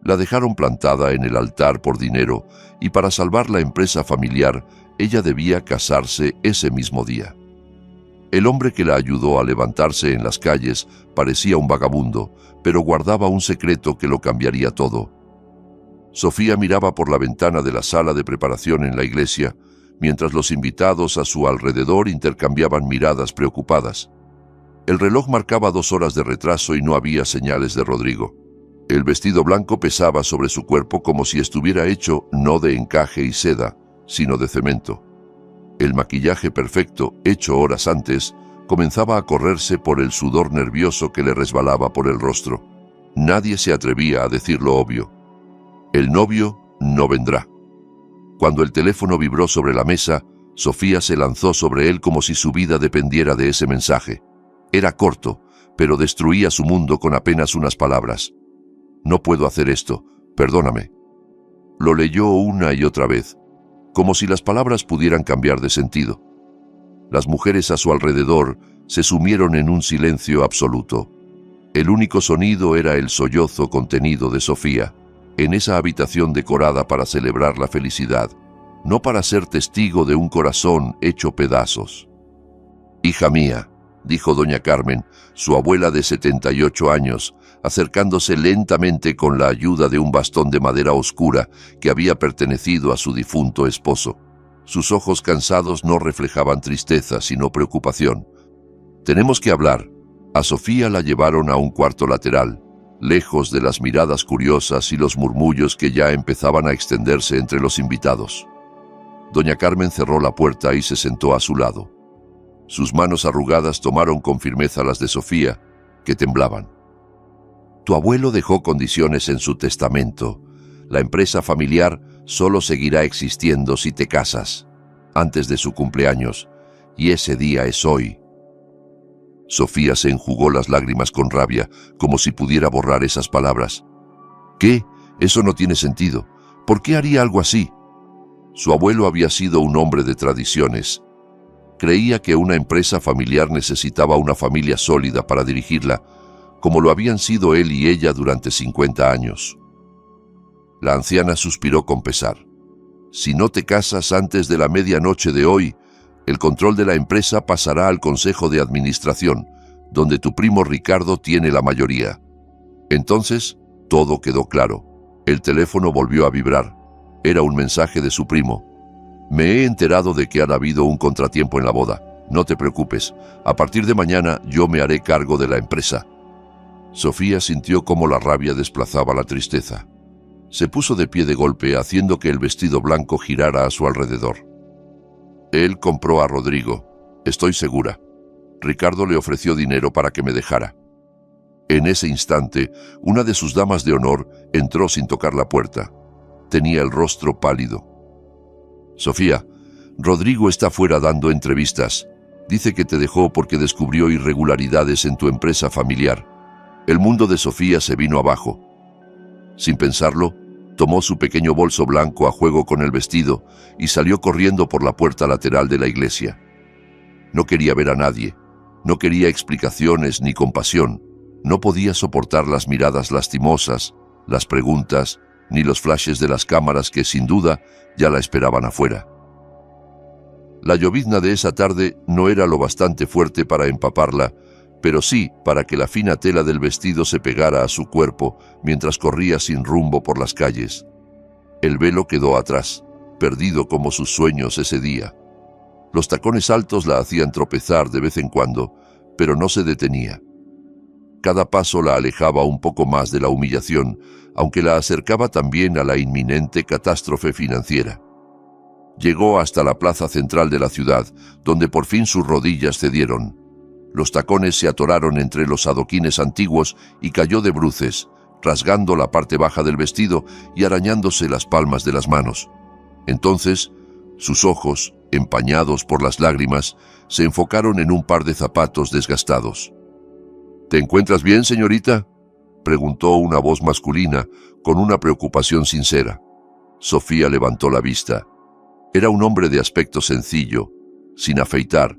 La dejaron plantada en el altar por dinero y para salvar la empresa familiar, ella debía casarse ese mismo día. El hombre que la ayudó a levantarse en las calles parecía un vagabundo, pero guardaba un secreto que lo cambiaría todo. Sofía miraba por la ventana de la sala de preparación en la iglesia, mientras los invitados a su alrededor intercambiaban miradas preocupadas. El reloj marcaba 2 horas de retraso y no había señales de Rodrigo. El vestido blanco pesaba sobre su cuerpo como si estuviera hecho no de encaje y seda, sino de cemento. El maquillaje perfecto, hecho horas antes, comenzaba a correrse por el sudor nervioso que le resbalaba por el rostro. Nadie se atrevía a decir lo obvio. El novio no vendrá. Cuando el teléfono vibró sobre la mesa, Sofía se lanzó sobre él como si su vida dependiera de ese mensaje. Era corto, pero destruía su mundo con apenas unas palabras. «No puedo hacer esto, perdóname». Lo leyó una y otra vez, como si las palabras pudieran cambiar de sentido. Las mujeres a su alrededor se sumieron en un silencio absoluto. El único sonido era el sollozo contenido de Sofía, en esa habitación decorada para celebrar la felicidad, no para ser testigo de un corazón hecho pedazos. «Hija mía», dijo doña Carmen, su abuela de 78 años, acercándose lentamente con la ayuda de un bastón de madera oscura que había pertenecido a su difunto esposo. Sus ojos cansados no reflejaban tristeza, sino preocupación. «Tenemos que hablar». A Sofía la llevaron a un cuarto lateral, lejos de las miradas curiosas y los murmullos que ya empezaban a extenderse entre los invitados. Doña Carmen cerró la puerta y se sentó a su lado. Sus manos arrugadas tomaron con firmeza las de Sofía, que temblaban. «Tu abuelo dejó condiciones en su testamento. La empresa familiar solo seguirá existiendo si te casas, antes de su cumpleaños, y ese día es hoy». Sofía se enjugó las lágrimas con rabia, como si pudiera borrar esas palabras. «¿Qué? Eso no tiene sentido. ¿Por qué haría algo así?» Su abuelo había sido un hombre de tradiciones. Creía que una empresa familiar necesitaba una familia sólida para dirigirla, como lo habían sido él y ella durante 50 años. La anciana suspiró con pesar. «Si no te casas antes de la medianoche de hoy, el control de la empresa pasará al Consejo de Administración, donde tu primo Ricardo tiene la mayoría». Entonces, todo quedó claro. El teléfono volvió a vibrar. Era un mensaje de su primo. «Me he enterado de que ha habido un contratiempo en la boda. No te preocupes. A partir de mañana yo me haré cargo de la empresa». Sofía sintió cómo la rabia desplazaba la tristeza. Se puso de pie de golpe, haciendo que el vestido blanco girara a su alrededor. «Él compró a Rodrigo, estoy segura. Ricardo le ofreció dinero para que me dejara». En ese instante, una de sus damas de honor entró sin tocar la puerta. Tenía el rostro pálido. «Sofía, Rodrigo está fuera dando entrevistas. Dice que te dejó porque descubrió irregularidades en tu empresa familiar». El mundo de Sofía se vino abajo. Sin pensarlo, tomó su pequeño bolso blanco a juego con el vestido y salió corriendo por la puerta lateral de la iglesia. No quería ver a nadie, no quería explicaciones ni compasión, no podía soportar las miradas lastimosas, las preguntas, ni los flashes de las cámaras que sin duda ya la esperaban afuera. La llovizna de esa tarde no era lo bastante fuerte para empaparla, pero sí para que la fina tela del vestido se pegara a su cuerpo mientras corría sin rumbo por las calles. El velo quedó atrás, perdido como sus sueños ese día. Los tacones altos la hacían tropezar de vez en cuando, pero no se detenía. Cada paso la alejaba un poco más de la humillación, aunque la acercaba también a la inminente catástrofe financiera. Llegó hasta la plaza central de la ciudad, donde por fin sus rodillas cedieron. Los tacones se atoraron entre los adoquines antiguos y cayó de bruces, rasgando la parte baja del vestido y arañándose las palmas de las manos. Entonces, sus ojos, empañados por las lágrimas, se enfocaron en un par de zapatos desgastados. «¿Te encuentras bien, señorita?», preguntó una voz masculina con una preocupación sincera. Sofía levantó la vista. Era un hombre de aspecto sencillo, sin afeitar,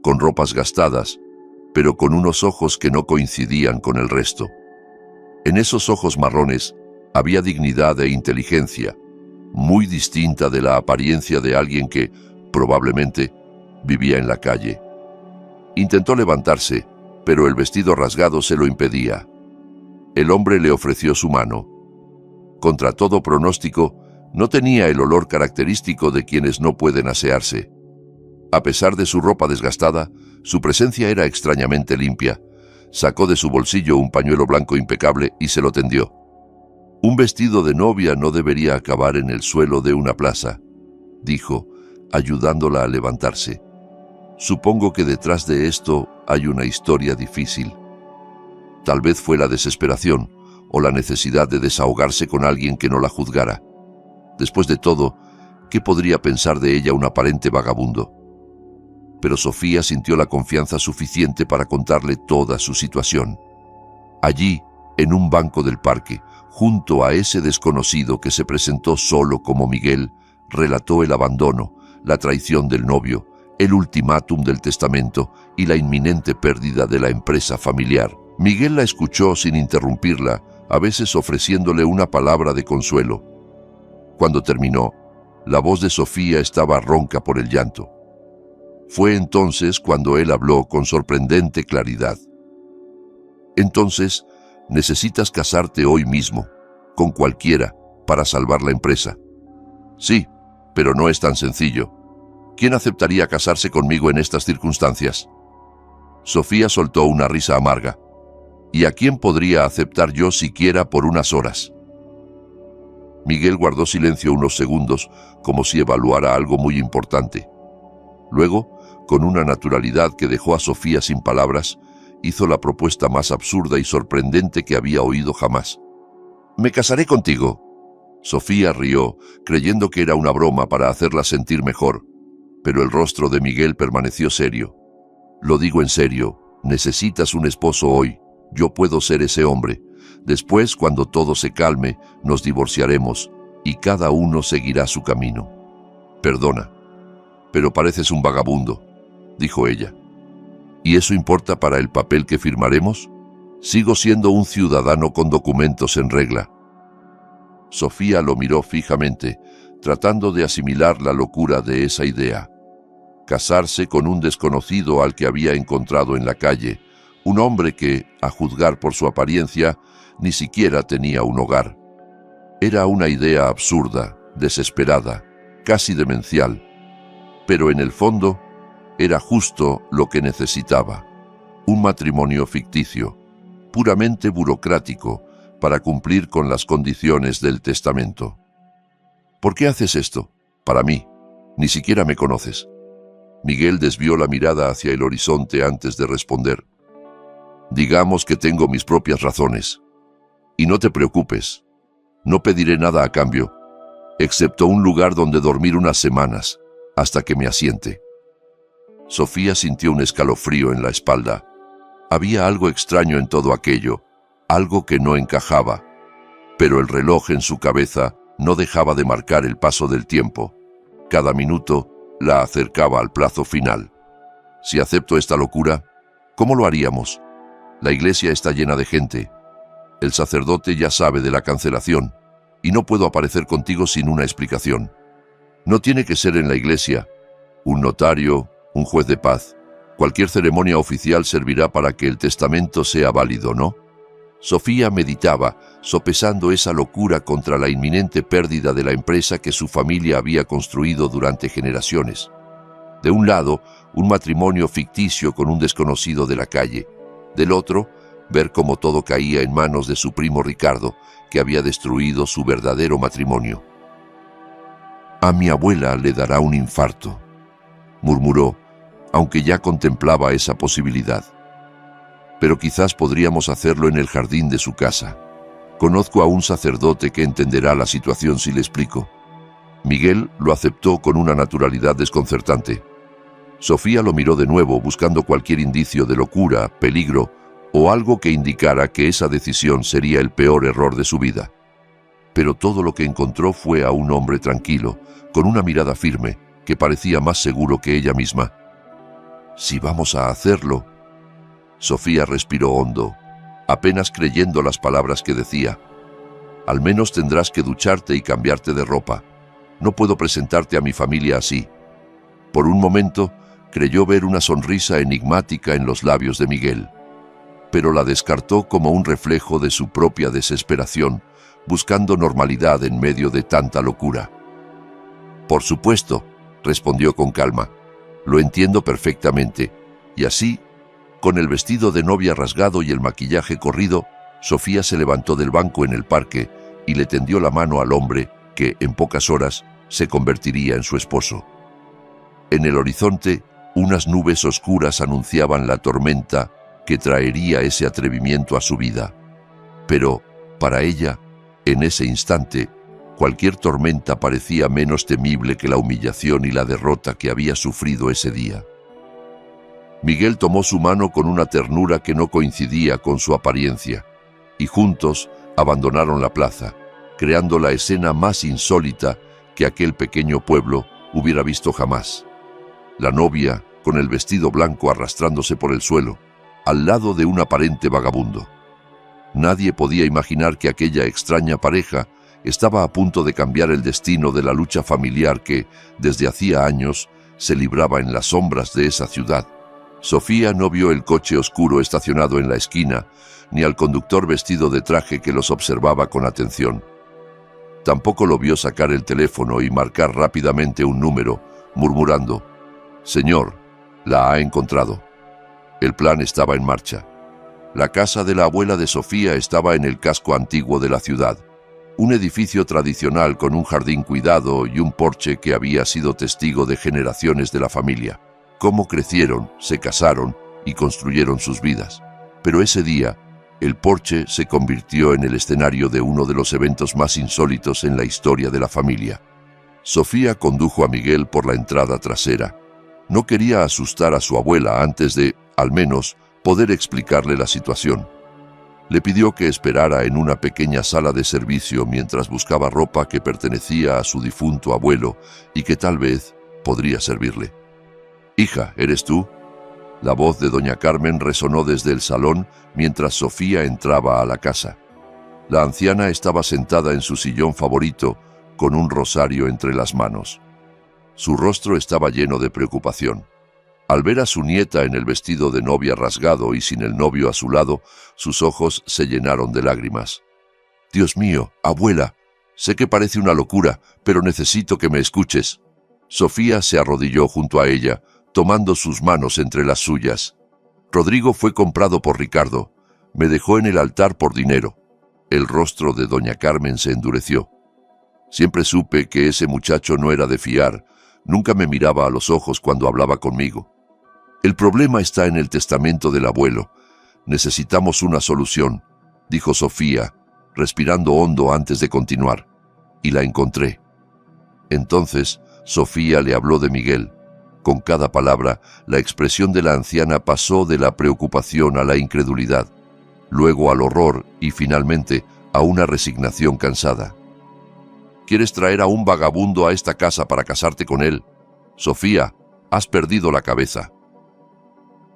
con ropas gastadas, pero con unos ojos que no coincidían con el resto. En esos ojos marrones Había dignidad e inteligencia, muy distinta de la apariencia de alguien que, probablemente, vivía en la calle. Intentó levantarse, pero el vestido rasgado se lo impedía. El hombre le ofreció su mano. Contra todo pronóstico, no tenía el olor característico de quienes no pueden asearse. A pesar de su ropa desgastada, su presencia era extrañamente limpia. Sacó de su bolsillo un pañuelo blanco impecable y se lo tendió. Un vestido de novia no debería acabar en el suelo de una plaza, dijo, ayudándola a levantarse. Supongo que detrás de esto hay una historia difícil. Tal vez fue la desesperación o la necesidad de desahogarse con alguien que no la juzgara. Después de todo, ¿qué podría pensar de ella un aparente vagabundo? Pero Sofía sintió la confianza suficiente para contarle toda su situación. Allí, en un banco del parque, junto a ese desconocido que se presentó solo como Miguel, relató el abandono, la traición del novio, el ultimátum del testamento y la inminente pérdida de la empresa familiar. Miguel la escuchó sin interrumpirla, a veces ofreciéndole una palabra de consuelo. Cuando terminó, la voz de Sofía estaba ronca por el llanto. Fue entonces cuando él habló con sorprendente claridad. Entonces, necesitas casarte hoy mismo, con cualquiera, para salvar la empresa. Sí, pero no es tan sencillo. ¿Quién aceptaría casarse conmigo en estas circunstancias? Sofía soltó una risa amarga. ¿Y a quién podría aceptar yo siquiera por unas horas? Miguel guardó silencio unos segundos, como si evaluara algo muy importante. Luego, con una naturalidad que dejó a Sofía sin palabras, hizo la propuesta más absurda y sorprendente que había oído jamás. «Me casaré contigo». Sofía rió, creyendo que era una broma para hacerla sentir mejor, pero el rostro de Miguel permaneció serio. «Lo digo en serio, necesitas un esposo hoy. Yo puedo ser ese hombre. Después, cuando todo se calme, nos divorciaremos y cada uno seguirá su camino». «Perdona, pero pareces un vagabundo», dijo ella. «¿Y eso importa para el papel que firmaremos? Sigo siendo un ciudadano con documentos en regla». Sofía lo miró fijamente, tratando de asimilar la locura de esa idea. Casarse con un desconocido al que había encontrado en la calle, un hombre que, a juzgar por su apariencia, ni siquiera tenía un hogar. Era una idea absurda, desesperada, casi demencial, pero en el fondo era justo lo que necesitaba: un matrimonio ficticio, puramente burocrático, para cumplir con las condiciones del testamento. «¿Por qué haces esto? Para mí. Ni siquiera me conoces». Miguel desvió la mirada hacia el horizonte antes de responder. «Digamos que tengo mis propias razones. Y no te preocupes, no pediré nada a cambio, excepto un lugar donde dormir unas semanas, hasta que me asiente». Sofía sintió un escalofrío en la espalda. Había algo extraño en todo aquello, algo que no encajaba, pero el reloj en su cabeza no dejaba de marcar el paso del tiempo. Cada minuto la acercaba al plazo final. Si acepto esta locura, ¿cómo lo haríamos? La iglesia está llena de gente. El sacerdote ya sabe de la cancelación, y no puedo aparecer contigo sin una explicación. No tiene que ser en la iglesia. Un notario, un juez de paz. Cualquier ceremonia oficial servirá para que el testamento sea válido, ¿no? Sofía meditaba, sopesando esa locura contra la inminente pérdida de la empresa que su familia había construido durante generaciones. De un lado, un matrimonio ficticio con un desconocido de la calle. Del otro, ver cómo todo caía en manos de su primo Ricardo, que había destruido su verdadero matrimonio. «A mi abuela le dará un infarto», murmuró, aunque ya contemplaba esa posibilidad. «Pero quizás podríamos hacerlo en el jardín de su casa. Conozco a un sacerdote que entenderá la situación si le explico». Miguel lo aceptó con una naturalidad desconcertante. Sofía lo miró de nuevo, buscando cualquier indicio de locura, peligro o algo que indicara que esa decisión sería el peor error de su vida. Pero todo lo que encontró fue a un hombre tranquilo, con una mirada firme, que parecía más seguro que ella misma. «Si vamos a hacerlo». Sofía respiró hondo, apenas creyendo las palabras que decía. Al menos tendrás que ducharte y cambiarte de ropa. No puedo presentarte a mi familia así. Por un momento, creyó ver una sonrisa enigmática en los labios de Miguel, pero la descartó como un reflejo de su propia desesperación, buscando normalidad en medio de tanta locura. Por supuesto, respondió con calma. Lo entiendo perfectamente. Y así, con el vestido de novia rasgado y el maquillaje corrido, Sofía se levantó del banco en el parque y le tendió la mano al hombre que, en pocas horas, se convertiría en su esposo. En el horizonte, unas nubes oscuras anunciaban la tormenta que traería ese atrevimiento a su vida. Pero, para ella, en ese instante, cualquier tormenta parecía menos temible que la humillación y la derrota que había sufrido ese día. Miguel tomó su mano con una ternura que no coincidía con su apariencia, y juntos abandonaron la plaza, creando la escena más insólita que aquel pequeño pueblo hubiera visto jamás. La novia, con el vestido blanco arrastrándose por el suelo, al lado de un aparente vagabundo. Nadie podía imaginar que aquella extraña pareja estaba a punto de cambiar el destino de la lucha familiar que, desde hacía años, se libraba en las sombras de esa ciudad. Sofía no vio el coche oscuro estacionado en la esquina, ni al conductor vestido de traje que los observaba con atención. Tampoco lo vio sacar el teléfono y marcar rápidamente un número, murmurando: «Señor, la ha encontrado». El plan estaba en marcha. La casa de la abuela de Sofía estaba en el casco antiguo de la ciudad, un edificio tradicional con un jardín cuidado y un porche que había sido testigo de generaciones de la familia. Cómo crecieron, se casaron y construyeron sus vidas. Pero ese día, el porche se convirtió en el escenario de uno de los eventos más insólitos en la historia de la familia. Sofía condujo a Miguel por la entrada trasera. No quería asustar a su abuela antes de, al menos, poder explicarle la situación. Le pidió que esperara en una pequeña sala de servicio mientras buscaba ropa que pertenecía a su difunto abuelo y que tal vez podría servirle. «Hija, ¿eres tú?». La voz de doña Carmen resonó desde el salón mientras Sofía entraba a la casa. La anciana estaba sentada en su sillón favorito, con un rosario entre las manos. Su rostro estaba lleno de preocupación. Al ver a su nieta en el vestido de novia rasgado y sin el novio a su lado, sus ojos se llenaron de lágrimas. «Dios mío, abuela, sé que parece una locura, pero necesito que me escuches». Sofía se arrodilló junto a ella, tomando sus manos entre las suyas. «Rodrigo fue comprado por Ricardo. Me dejó en el altar por dinero». El rostro de doña Carmen se endureció. «Siempre supe que ese muchacho no era de fiar. Nunca me miraba a los ojos cuando hablaba conmigo. El problema está en el testamento del abuelo. Necesitamos una solución», dijo Sofía, respirando hondo antes de continuar. «Y la encontré». Entonces, Sofía le habló de Miguel. Con cada palabra, la expresión de la anciana pasó de la preocupación a la incredulidad, luego al horror y, finalmente, a una resignación cansada. «¿Quieres traer a un vagabundo a esta casa para casarte con él? Sofía, has perdido la cabeza».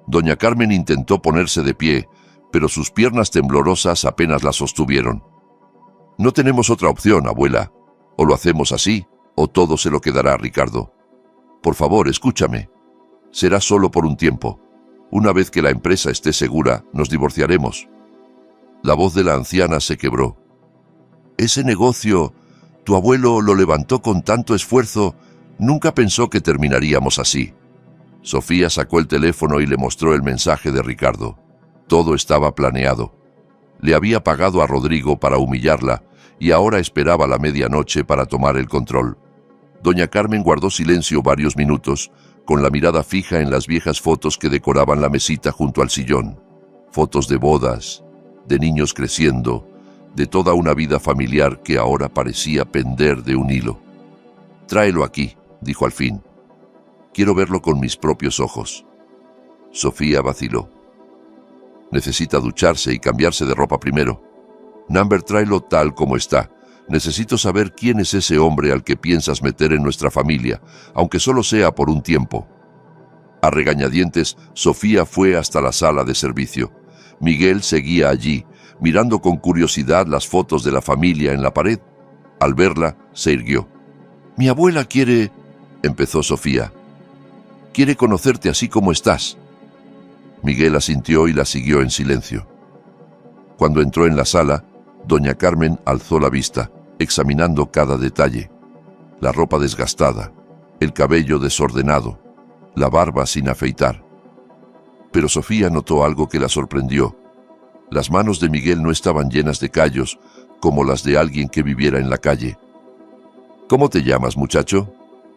Doña Carmen intentó ponerse de pie, pero sus piernas temblorosas apenas la sostuvieron. «No tenemos otra opción, abuela. O lo hacemos así, o todo se lo quedará a Ricardo. Por favor, escúchame. Será solo por un tiempo. Una vez que la empresa esté segura, nos divorciaremos». La voz de la anciana se quebró. «Ese negocio, tu abuelo lo levantó con tanto esfuerzo. Nunca pensó que terminaríamos así». Sofía sacó el teléfono y le mostró el mensaje de Ricardo. Todo estaba planeado. Le había pagado a Rodrigo para humillarla y ahora esperaba la medianoche para tomar el control. Doña Carmen guardó silencio varios minutos, con la mirada fija en las viejas fotos que decoraban la mesita junto al sillón. Fotos de bodas, de niños creciendo, de toda una vida familiar que ahora parecía pender de un hilo. «Tráelo aquí», dijo al fin. «Quiero verlo con mis propios ojos». Sofía vaciló. «Necesita ducharse y cambiarse de ropa primero. Number, tráelo tal como está. Necesito saber quién es ese hombre al que piensas meter en nuestra familia, aunque solo sea por un tiempo». A regañadientes, Sofía fue hasta la sala de servicio. Miguel seguía allí, mirando con curiosidad las fotos de la familia en la pared. Al verla, se irguió. «Mi abuela quiere», empezó Sofía. «Quiere conocerte así como estás». Miguel asintió y la siguió en silencio. Cuando entró en la sala, doña Carmen alzó la vista, examinando cada detalle. La ropa desgastada, el cabello desordenado, la barba sin afeitar. Pero Sofía notó algo que la sorprendió. Las manos de Miguel no estaban llenas de callos, como las de alguien que viviera en la calle. «¿Cómo te llamas, muchacho?»,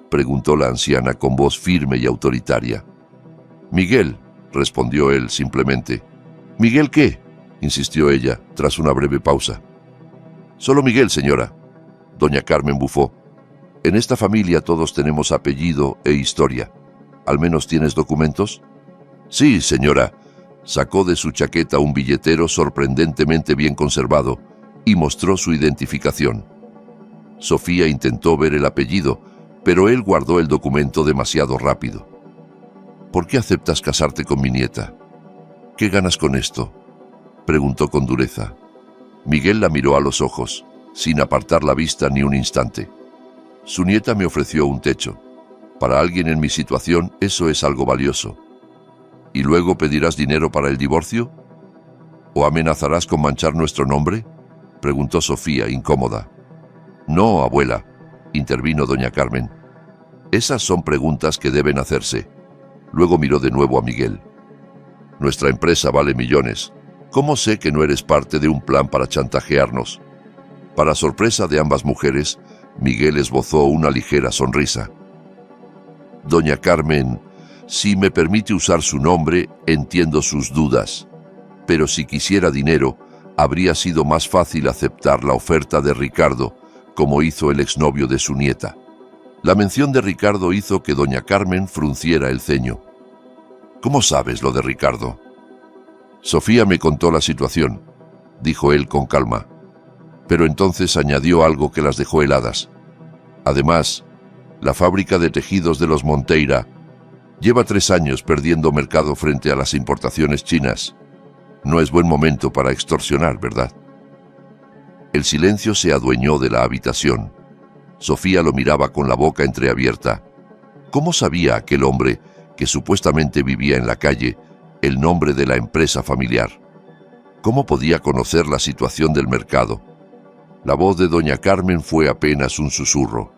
preguntó la anciana con voz firme y autoritaria. «Miguel», respondió él simplemente. «¿Miguel qué?», insistió ella, tras una breve pausa. «Solo Miguel, señora». Doña Carmen bufó. «En esta familia todos tenemos apellido e historia. ¿Al menos tienes documentos?». «Sí, señora». Sacó de su chaqueta un billetero sorprendentemente bien conservado y mostró su identificación. Sofía intentó ver el apellido, pero él guardó el documento demasiado rápido. «¿Por qué aceptas casarte con mi nieta? ¿Qué ganas con esto?», preguntó con dureza. Miguel la miró a los ojos, sin apartar la vista ni un instante. «Su nieta me ofreció un techo. Para alguien en mi situación eso es algo valioso. ¿Y luego pedirás dinero para el divorcio? ¿O amenazarás con manchar nuestro nombre?», preguntó Sofía, incómoda. «No, abuela», intervino doña Carmen. «Esas son preguntas que deben hacerse». Luego miró de nuevo a Miguel. «Nuestra empresa vale millones. ¿Cómo sé que no eres parte de un plan para chantajearnos?». Para sorpresa de ambas mujeres, Miguel esbozó una ligera sonrisa. «Doña Carmen, si me permite usar su nombre, entiendo sus dudas. Pero si quisiera dinero, habría sido más fácil aceptar la oferta de Ricardo, como hizo el exnovio de su nieta». La mención de Ricardo hizo que doña Carmen frunciera el ceño. «¿Cómo sabes lo de Ricardo?». «Sofía me contó la situación», dijo él con calma. Pero entonces añadió algo que las dejó heladas. «Además, la fábrica de tejidos de los Monteira lleva 3 años perdiendo mercado frente a las importaciones chinas. No es buen momento para extorsionar, ¿verdad?». El silencio se adueñó de la habitación. Sofía lo miraba con la boca entreabierta. ¿Cómo sabía aquel hombre, que supuestamente vivía en la calle, el nombre de la empresa familiar? ¿Cómo podía conocer la situación del mercado? La voz de doña Carmen fue apenas un susurro.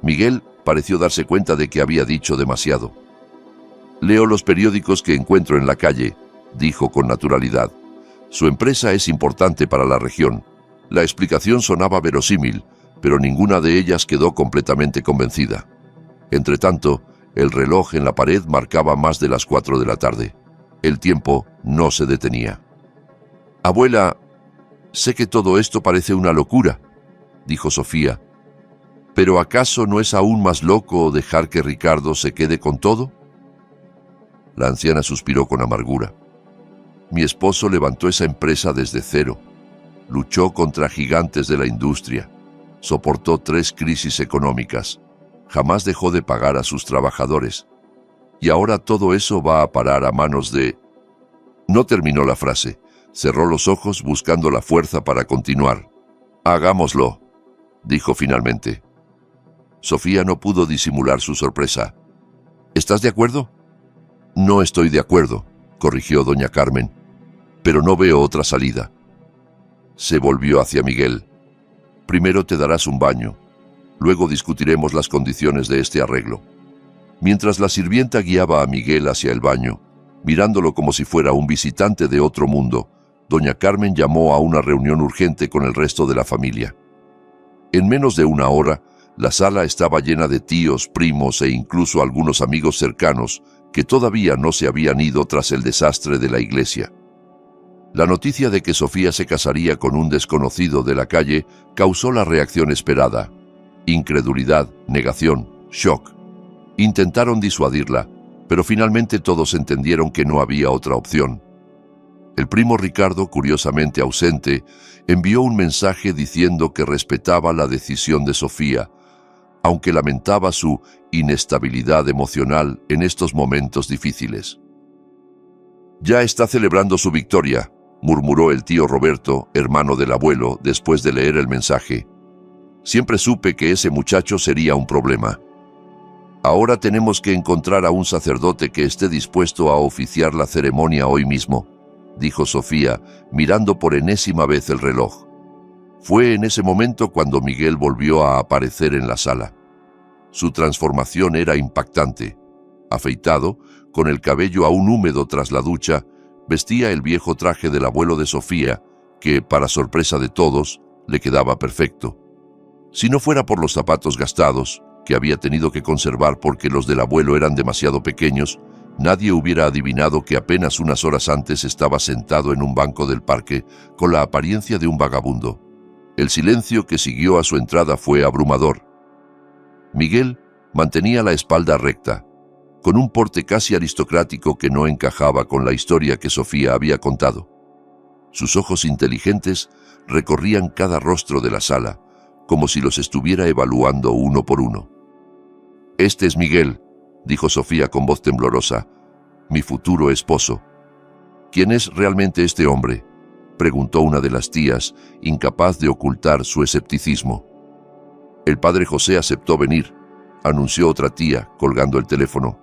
Miguel pareció darse cuenta de que había dicho demasiado. «Leo los periódicos que encuentro en la calle», dijo con naturalidad. «Su empresa es importante para la región». La explicación sonaba verosímil, pero ninguna de ellas quedó completamente convencida. Entretanto, el reloj en la pared marcaba más de las 4 de la tarde. El tiempo no se detenía. «Abuela, sé que todo esto parece una locura», dijo Sofía. «¿Pero acaso no es aún más loco dejar que Ricardo se quede con todo?». La anciana suspiró con amargura. «Mi esposo levantó esa empresa desde cero. Luchó contra gigantes de la industria. Soportó 3 crisis económicas. Jamás dejó de pagar a sus trabajadores. Y ahora todo eso va a parar a manos de...». No terminó la frase. Cerró los ojos buscando la fuerza para continuar. «Hagámoslo», dijo finalmente. Sofía no pudo disimular su sorpresa. «¿Estás de acuerdo?». «No estoy de acuerdo», corrigió doña Carmen. «Pero no veo otra salida». Se volvió hacia Miguel. «Primero te darás un baño. Luego discutiremos las condiciones de este arreglo». Mientras la sirvienta guiaba a Miguel hacia el baño, mirándolo como si fuera un visitante de otro mundo, doña Carmen llamó a una reunión urgente con el resto de la familia. En menos de una hora, la sala estaba llena de tíos, primos e incluso algunos amigos cercanos que todavía no se habían ido tras el desastre de la iglesia. La noticia de que Sofía se casaría con un desconocido de la calle causó la reacción esperada. Incredulidad, negación, shock. Intentaron disuadirla, pero finalmente todos entendieron que no había otra opción. El primo Ricardo, curiosamente ausente, envió un mensaje diciendo que respetaba la decisión de Sofía, aunque lamentaba su inestabilidad emocional en estos momentos difíciles. «Ya está celebrando su victoria», murmuró el tío Roberto, hermano del abuelo, después de leer el mensaje. Siempre supe que ese muchacho sería un problema. Ahora tenemos que encontrar a un sacerdote que esté dispuesto a oficiar la ceremonia hoy mismo, dijo Sofía, mirando por enésima vez el reloj. Fue en ese momento cuando Miguel volvió a aparecer en la sala. Su transformación era impactante. Afeitado, con el cabello aún húmedo tras la ducha, vestía el viejo traje del abuelo de Sofía, que, para sorpresa de todos, le quedaba perfecto. Si no fuera por los zapatos gastados, que había tenido que conservar porque los del abuelo eran demasiado pequeños, nadie hubiera adivinado que apenas unas horas antes estaba sentado en un banco del parque con la apariencia de un vagabundo. El silencio que siguió a su entrada fue abrumador. Miguel mantenía la espalda recta, con un porte casi aristocrático que no encajaba con la historia que Sofía había contado. Sus ojos inteligentes recorrían cada rostro de la sala, como si los estuviera evaluando uno por uno. «Este es Miguel», dijo Sofía con voz temblorosa, «mi futuro esposo». «¿Quién es realmente este hombre?», preguntó una de las tías, incapaz de ocultar su escepticismo. «El padre José aceptó venir», anunció otra tía, colgando el teléfono.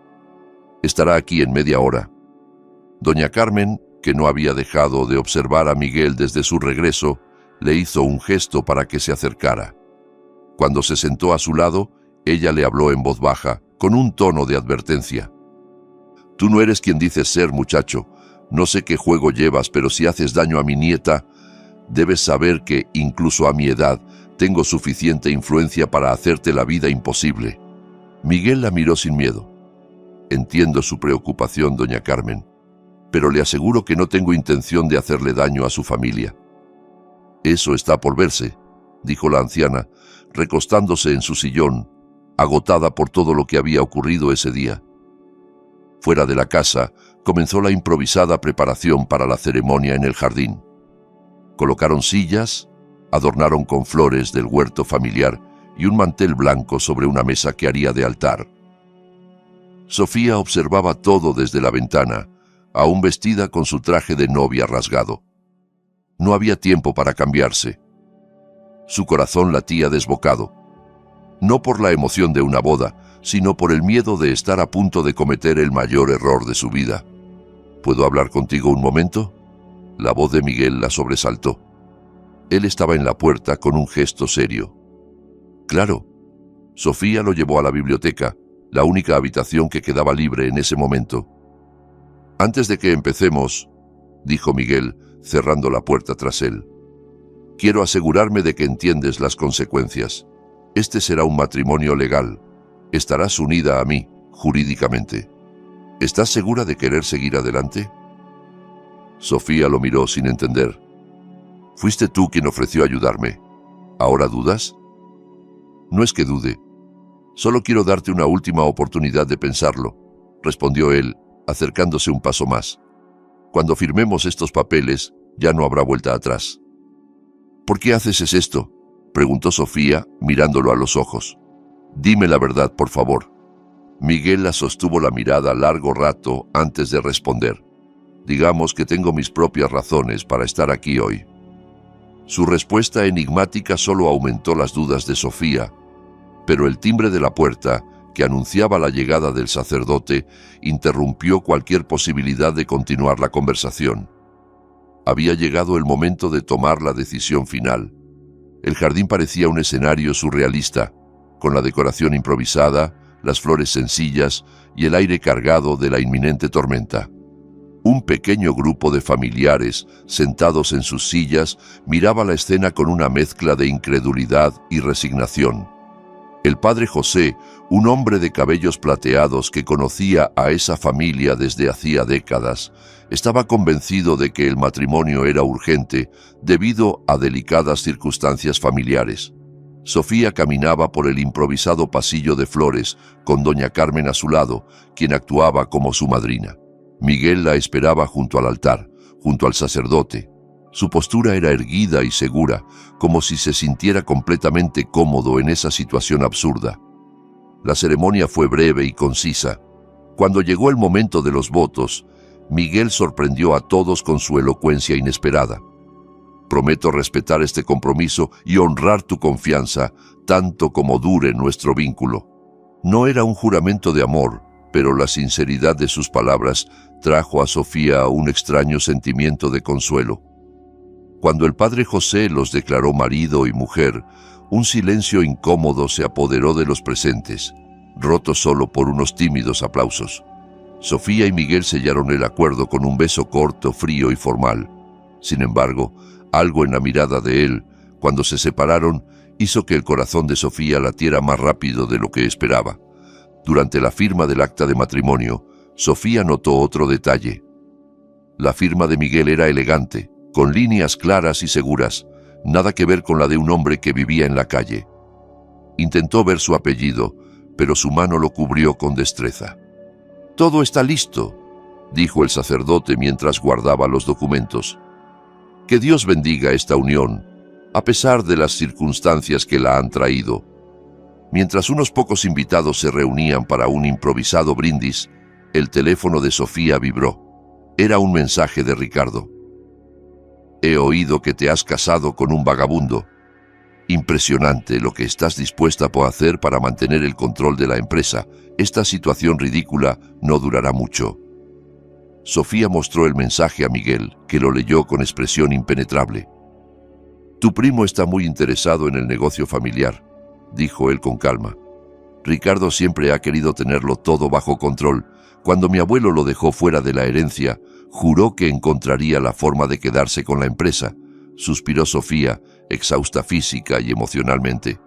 «Estará aquí en media hora». Doña Carmen, que no había dejado de observar a Miguel desde su regreso, le hizo un gesto para que se acercara. Cuando se sentó a su lado, ella le habló en voz baja, con un tono de advertencia. «Tú no eres quien dices ser, muchacho. No sé qué juego llevas, pero si haces daño a mi nieta, debes saber que, incluso a mi edad, tengo suficiente influencia para hacerte la vida imposible». Miguel la miró sin miedo. «Entiendo su preocupación, doña Carmen, pero le aseguro que no tengo intención de hacerle daño a su familia». «Eso está por verse», dijo la anciana, recostándose en su sillón, agotada por todo lo que había ocurrido ese día. Fuera de la casa, comenzó la improvisada preparación para la ceremonia en el jardín. Colocaron sillas, adornaron con flores del huerto familiar y un mantel blanco sobre una mesa que haría de altar. Sofía observaba todo desde la ventana, aún vestida con su traje de novia rasgado. No había tiempo para cambiarse. Su corazón latía desbocado, no por la emoción de una boda, sino por el miedo de estar a punto de cometer el mayor error de su vida. «¿Puedo hablar contigo un momento?». La voz de Miguel la sobresaltó. Él estaba en la puerta con un gesto serio. «Claro». Sofía lo llevó a la biblioteca, la única habitación que quedaba libre en ese momento. «Antes de que empecemos», dijo Miguel, cerrando la puerta tras él, «quiero asegurarme de que entiendes las consecuencias. Este será un matrimonio legal. Estarás unida a mí, jurídicamente. ¿Estás segura de querer seguir adelante?». Sofía lo miró sin entender. «Fuiste tú quien ofreció ayudarme. ¿Ahora dudas?». «No es que dude. Solo quiero darte una última oportunidad de pensarlo», respondió él, acercándose un paso más. «Cuando firmemos estos papeles, ya no habrá vuelta atrás». «¿Por qué haces esto?», preguntó Sofía, mirándolo a los ojos. «Dime la verdad, por favor». Miguel la sostuvo la mirada largo rato antes de responder. «Digamos que tengo mis propias razones para estar aquí hoy». Su respuesta enigmática solo aumentó las dudas de Sofía, pero el timbre de la puerta, que anunciaba la llegada del sacerdote, interrumpió cualquier posibilidad de continuar la conversación. Había llegado el momento de tomar la decisión final. El jardín parecía un escenario surrealista, con la decoración improvisada, las flores sencillas y el aire cargado de la inminente tormenta. Un pequeño grupo de familiares, sentados en sus sillas, miraba la escena con una mezcla de incredulidad y resignación. El padre José, un hombre de cabellos plateados que conocía a esa familia desde hacía décadas, estaba convencido de que el matrimonio era urgente debido a delicadas circunstancias familiares. Sofía caminaba por el improvisado pasillo de flores, con doña Carmen a su lado, quien actuaba como su madrina. Miguel la esperaba junto al altar, junto al sacerdote. Su postura era erguida y segura, como si se sintiera completamente cómodo en esa situación absurda. La ceremonia fue breve y concisa. Cuando llegó el momento de los votos, Miguel sorprendió a todos con su elocuencia inesperada. Prometo respetar este compromiso y honrar tu confianza, tanto como dure nuestro vínculo. No era un juramento de amor, pero la sinceridad de sus palabras trajo a Sofía un extraño sentimiento de consuelo. Cuando el padre José los declaró marido y mujer, un silencio incómodo se apoderó de los presentes, roto solo por unos tímidos aplausos. Sofía y Miguel sellaron el acuerdo con un beso corto, frío y formal. Sin embargo, algo en la mirada de él, cuando se separaron, hizo que el corazón de Sofía latiera más rápido de lo que esperaba. Durante la firma del acta de matrimonio, Sofía notó otro detalle. La firma de Miguel era elegante, con líneas claras y seguras, nada que ver con la de un hombre que vivía en la calle. Intentó ver su apellido, pero su mano lo cubrió con destreza. «Todo está listo», dijo el sacerdote mientras guardaba los documentos. «Que Dios bendiga esta unión, a pesar de las circunstancias que la han traído». Mientras unos pocos invitados se reunían para un improvisado brindis, el teléfono de Sofía vibró. Era un mensaje de Ricardo. «He oído que te has casado con un vagabundo. Impresionante lo que estás dispuesta a hacer para mantener el control de la empresa. Esta situación ridícula no durará mucho». Sofía mostró el mensaje a Miguel, que lo leyó con expresión impenetrable. «Tu primo está muy interesado en el negocio familiar», dijo él con calma. «Ricardo siempre ha querido tenerlo todo bajo control. Cuando mi abuelo lo dejó fuera de la herencia, juró que encontraría la forma de quedarse con la empresa», suspiró Sofía, exhausta física y emocionalmente.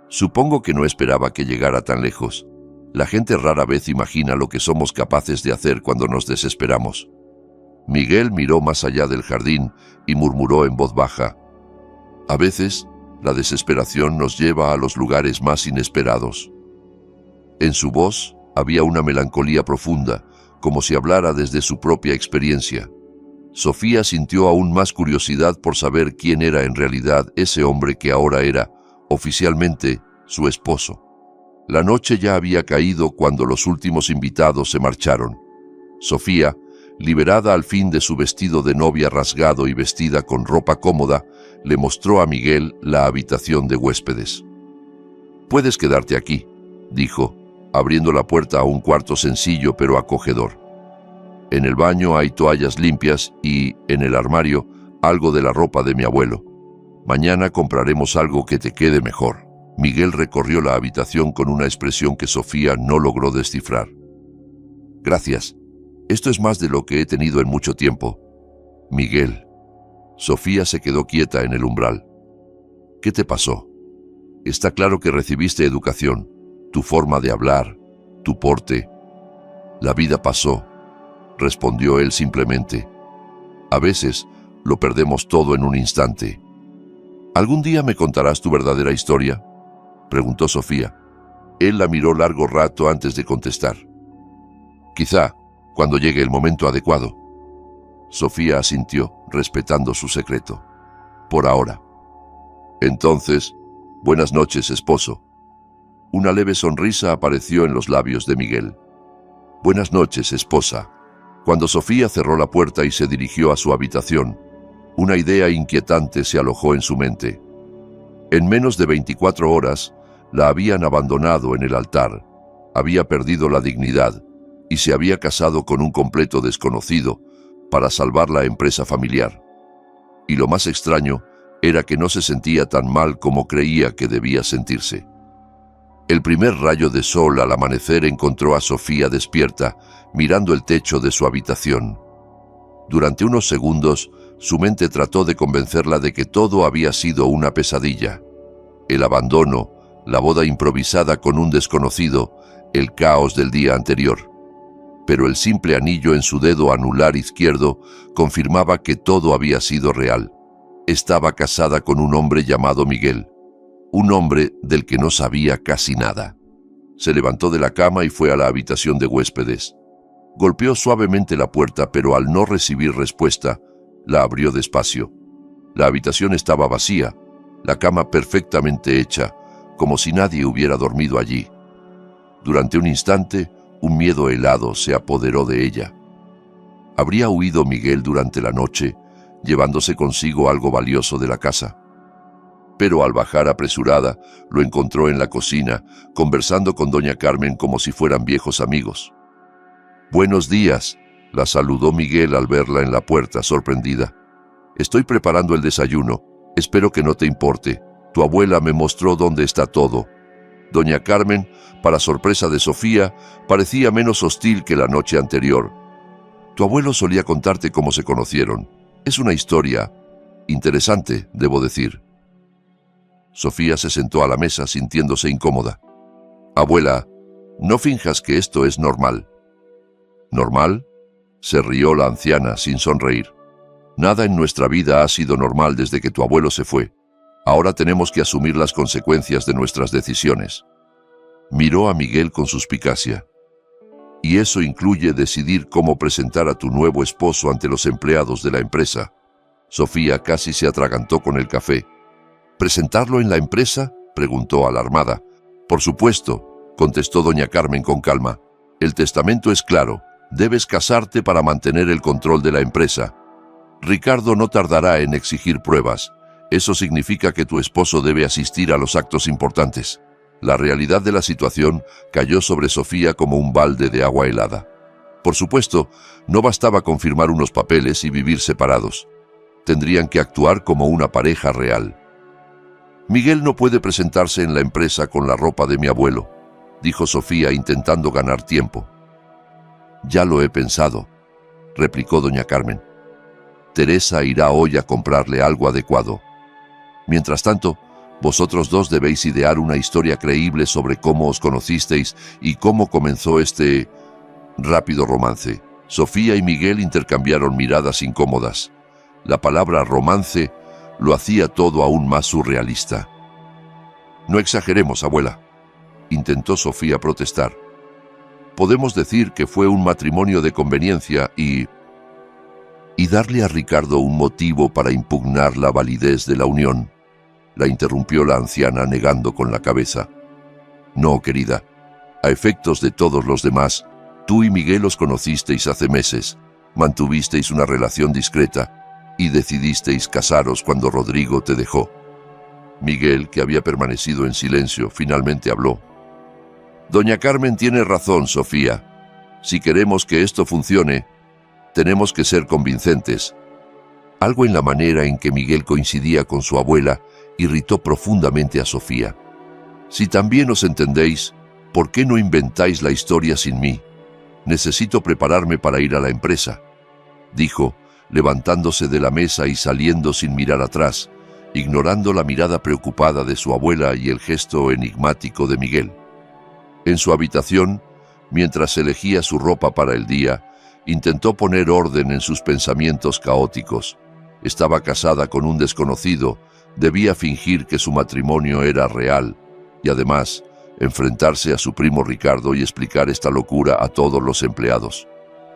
«Supongo que no esperaba que llegara tan lejos. La gente rara vez imagina lo que somos capaces de hacer cuando nos desesperamos». Miguel miró más allá del jardín y murmuró en voz baja: «A veces, la desesperación nos lleva a los lugares más inesperados». En su voz había una melancolía profunda, como si hablara desde su propia experiencia. Sofía sintió aún más curiosidad por saber quién era en realidad ese hombre que ahora era, oficialmente, su esposo. La noche ya había caído cuando los últimos invitados se marcharon. Sofía, liberada al fin de su vestido de novia rasgado y vestida con ropa cómoda, le mostró a Miguel la habitación de huéspedes. «Puedes quedarte aquí», dijo, abriendo la puerta a un cuarto sencillo pero acogedor. «En el baño hay toallas limpias y, en el armario, algo de la ropa de mi abuelo. Mañana compraremos algo que te quede mejor». Miguel recorrió la habitación con una expresión que Sofía no logró descifrar. «Gracias. Esto es más de lo que he tenido en mucho tiempo». «Miguel». Sofía se quedó quieta en el umbral. «¿Qué te pasó? Está claro que recibiste educación, tu forma de hablar, tu porte». «La vida pasó», respondió él simplemente. «A veces lo perdemos todo en un instante». «¿Algún día me contarás tu verdadera historia?», preguntó Sofía. Él la miró largo rato antes de contestar. «Quizá, cuando llegue el momento adecuado». Sofía asintió, respetando su secreto. «Por ahora». «Entonces, buenas noches, esposo». Una leve sonrisa apareció en los labios de Miguel. «Buenas noches, esposa». Cuando Sofía cerró la puerta y se dirigió a su habitación, una idea inquietante se alojó en su mente. En menos de 24 horas, la habían abandonado en el altar, había perdido la dignidad y se había casado con un completo desconocido para salvar la empresa familiar. Y lo más extraño era que no se sentía tan mal como creía que debía sentirse. El primer rayo de sol al amanecer encontró a Sofía despierta, mirando el techo de su habitación. Durante unos segundos, su mente trató de convencerla de que todo había sido una pesadilla. El abandono, la boda improvisada con un desconocido, el caos del día anterior. Pero el simple anillo en su dedo anular izquierdo confirmaba que todo había sido real. Estaba casada con un hombre llamado Miguel, un hombre del que no sabía casi nada. Se levantó de la cama y fue a la habitación de huéspedes. Golpeó suavemente la puerta, pero al no recibir respuesta, la abrió despacio. La habitación estaba vacía, la cama perfectamente hecha, como si nadie hubiera dormido allí. Durante un instante, un miedo helado se apoderó de ella. ¿Habría huido Miguel durante la noche, llevándose consigo algo valioso de la casa? Pero al bajar apresurada, lo encontró en la cocina, conversando con doña Carmen como si fueran viejos amigos. «Buenos días», la saludó Miguel al verla en la puerta, sorprendida. «Estoy preparando el desayuno. Espero que no te importe. Tu abuela me mostró dónde está todo». Doña Carmen, para sorpresa de Sofía, parecía menos hostil que la noche anterior. «Tu abuelo solía contarte cómo se conocieron. Es una historia interesante, debo decir». Sofía se sentó a la mesa sintiéndose incómoda. «Abuela, no finjas que esto es normal». «¿Normal?», se rió la anciana sin sonreír. «Nada en nuestra vida ha sido normal desde que tu abuelo se fue. Ahora tenemos que asumir las consecuencias de nuestras decisiones». Miró a Miguel con suspicacia. «¿Y eso incluye decidir cómo presentar a tu nuevo esposo ante los empleados de la empresa?». Sofía casi se atragantó con el café. «¿Presentarlo en la empresa?», preguntó alarmada. «Por supuesto», contestó doña Carmen con calma. «El testamento es claro. Debes casarte para mantener el control de la empresa. Ricardo no tardará en exigir pruebas. Eso significa que tu esposo debe asistir a los actos importantes». La realidad de la situación cayó sobre Sofía como un balde de agua helada. Por supuesto, no bastaba con firmar unos papeles y vivir separados. Tendrían que actuar como una pareja real. «Miguel no puede presentarse en la empresa con la ropa de mi abuelo», dijo Sofía intentando ganar tiempo. «Ya lo he pensado», replicó doña Carmen. «Teresa irá hoy a comprarle algo adecuado. Mientras tanto, vosotros dos debéis idear una historia creíble sobre cómo os conocisteis y cómo comenzó este rápido romance». Sofía y Miguel intercambiaron miradas incómodas. La palabra romance lo hacía todo aún más surrealista. «No exageremos, abuela», intentó Sofía protestar. «Podemos decir que fue un matrimonio de conveniencia y darle a Ricardo un motivo para impugnar la validez de la unión», la interrumpió la anciana negando con la cabeza. «No, querida. A efectos de todos los demás, tú y Miguel os conocisteis hace meses, mantuvisteis una relación discreta y decidisteis casaros cuando Rodrigo te dejó». Miguel, que había permanecido en silencio, finalmente habló. «Doña Carmen tiene razón, Sofía. Si queremos que esto funcione, tenemos que ser convincentes». Algo en la manera en que Miguel coincidía con su abuela irritó profundamente a Sofía. «Si también os entendéis, ¿por qué no inventáis la historia sin mí? Necesito prepararme para ir a la empresa», dijo, levantándose de la mesa y saliendo sin mirar atrás, ignorando la mirada preocupada de su abuela y el gesto enigmático de Miguel. En su habitación, mientras elegía su ropa para el día, intentó poner orden en sus pensamientos caóticos. Estaba casada con un desconocido, debía fingir que su matrimonio era real y además enfrentarse a su primo Ricardo y explicar esta locura a todos los empleados.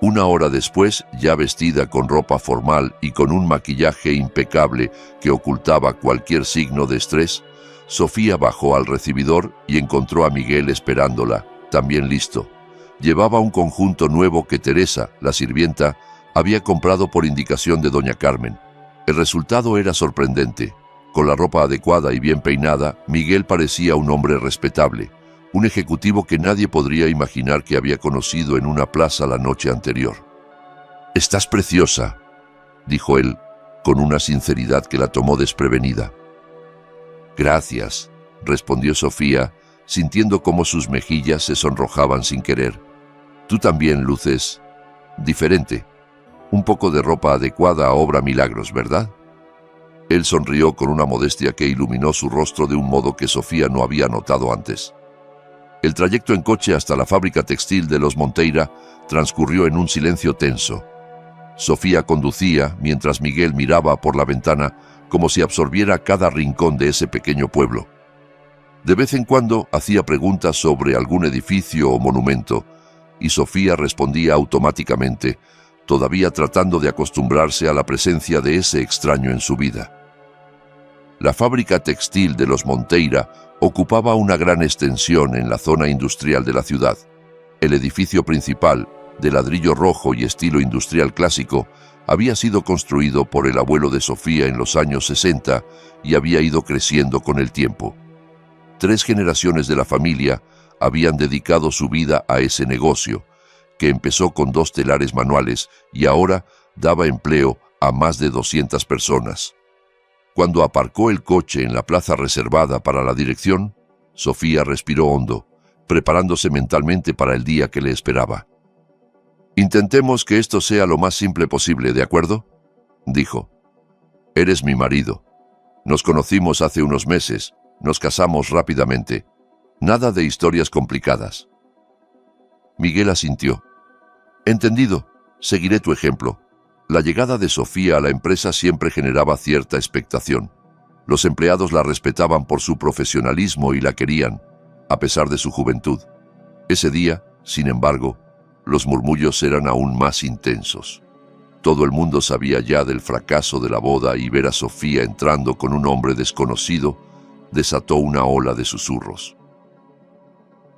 Una hora después, ya vestida con ropa formal y con un maquillaje impecable que ocultaba cualquier signo de estrés, Sofía bajó al recibidor y encontró a Miguel esperándola, también listo. Llevaba un conjunto nuevo que Teresa, la sirvienta, había comprado por indicación de doña Carmen. El resultado era sorprendente. Con la ropa adecuada y bien peinada, Miguel parecía un hombre respetable, un ejecutivo que nadie podría imaginar que había conocido en una plaza la noche anterior. «Estás preciosa», dijo él, con una sinceridad que la tomó desprevenida. «Gracias», respondió Sofía, sintiendo cómo sus mejillas se sonrojaban sin querer. «Tú también luces diferente. Un poco de ropa adecuada obra milagros, ¿verdad?». Él sonrió con una modestia que iluminó su rostro de un modo que Sofía no había notado antes. El trayecto en coche hasta la fábrica textil de los Monteira transcurrió en un silencio tenso. Sofía conducía mientras Miguel miraba por la ventana como si absorbiera cada rincón de ese pequeño pueblo. De vez en cuando hacía preguntas sobre algún edificio o monumento, y Sofía respondía automáticamente, todavía tratando de acostumbrarse a la presencia de ese extraño en su vida. La fábrica textil de los Monteira ocupaba una gran extensión en la zona industrial de la ciudad. El edificio principal, de ladrillo rojo y estilo industrial clásico, había sido construido por el abuelo de Sofía en los años 60 y había ido creciendo con el tiempo. 3 generaciones de la familia habían dedicado su vida a ese negocio, que empezó con 2 telares manuales y ahora daba empleo a más de 200 personas. Cuando aparcó el coche en la plaza reservada para la dirección, Sofía respiró hondo, preparándose mentalmente para el día que le esperaba. «Intentemos que esto sea lo más simple posible, ¿de acuerdo?», dijo. «Eres mi marido. Nos conocimos hace unos meses, nos casamos rápidamente. Nada de historias complicadas». Miguel asintió. «Entendido, seguiré tu ejemplo». La llegada de Sofía a la empresa siempre generaba cierta expectación. Los empleados la respetaban por su profesionalismo y la querían, a pesar de su juventud. Ese día, sin embargo, los murmullos eran aún más intensos. Todo el mundo sabía ya del fracaso de la boda y ver a Sofía entrando con un hombre desconocido desató una ola de susurros.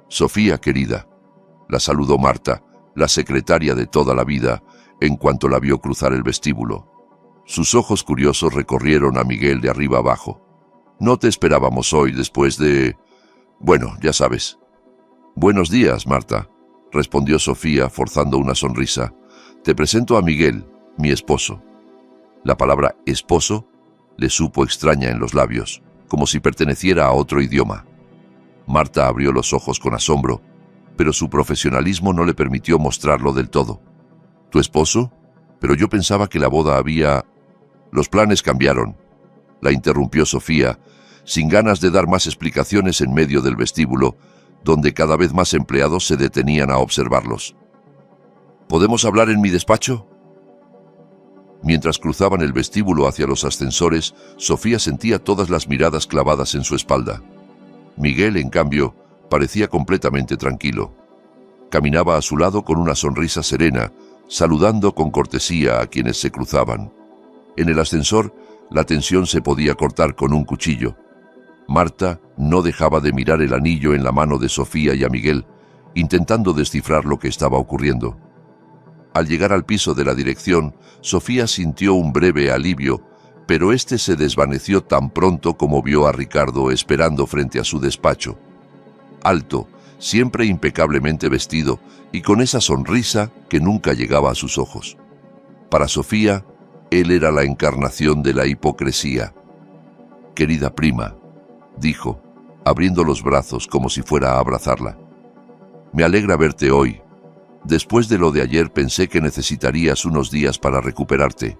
«Sofía, querida», la saludó Marta, la secretaria de toda la vida, en cuanto la vio cruzar el vestíbulo. Sus ojos curiosos recorrieron a Miguel de arriba abajo. «No te esperábamos hoy después de... Bueno, ya sabes». «Buenos días, Marta», respondió Sofía, forzando una sonrisa. «Te presento a Miguel, mi esposo». La palabra esposo le supo extraña en los labios, como si perteneciera a otro idioma. Marta abrió los ojos con asombro, pero su profesionalismo no le permitió mostrarlo del todo. «¿Tu esposo? Pero yo pensaba que la boda había...». «Los planes cambiaron», la interrumpió Sofía, sin ganas de dar más explicaciones en medio del vestíbulo, donde cada vez más empleados se detenían a observarlos. «¿Podemos hablar en mi despacho?». Mientras cruzaban el vestíbulo hacia los ascensores, Sofía sentía todas las miradas clavadas en su espalda. Miguel, en cambio, parecía completamente tranquilo. Caminaba a su lado con una sonrisa serena, saludando con cortesía a quienes se cruzaban. En el ascensor, la tensión se podía cortar con un cuchillo. Marta no dejaba de mirar el anillo en la mano de Sofía y a Miguel, intentando descifrar lo que estaba ocurriendo. Al llegar al piso de la dirección, Sofía sintió un breve alivio, pero este se desvaneció tan pronto como vio a Ricardo esperando frente a su despacho. Alto, siempre impecablemente vestido y con esa sonrisa que nunca llegaba a sus ojos. Para Sofía, él era la encarnación de la hipocresía. «Querida prima», dijo, abriendo los brazos como si fuera a abrazarla. «Me alegra verte hoy. Después de lo de ayer pensé que necesitarías unos días para recuperarte».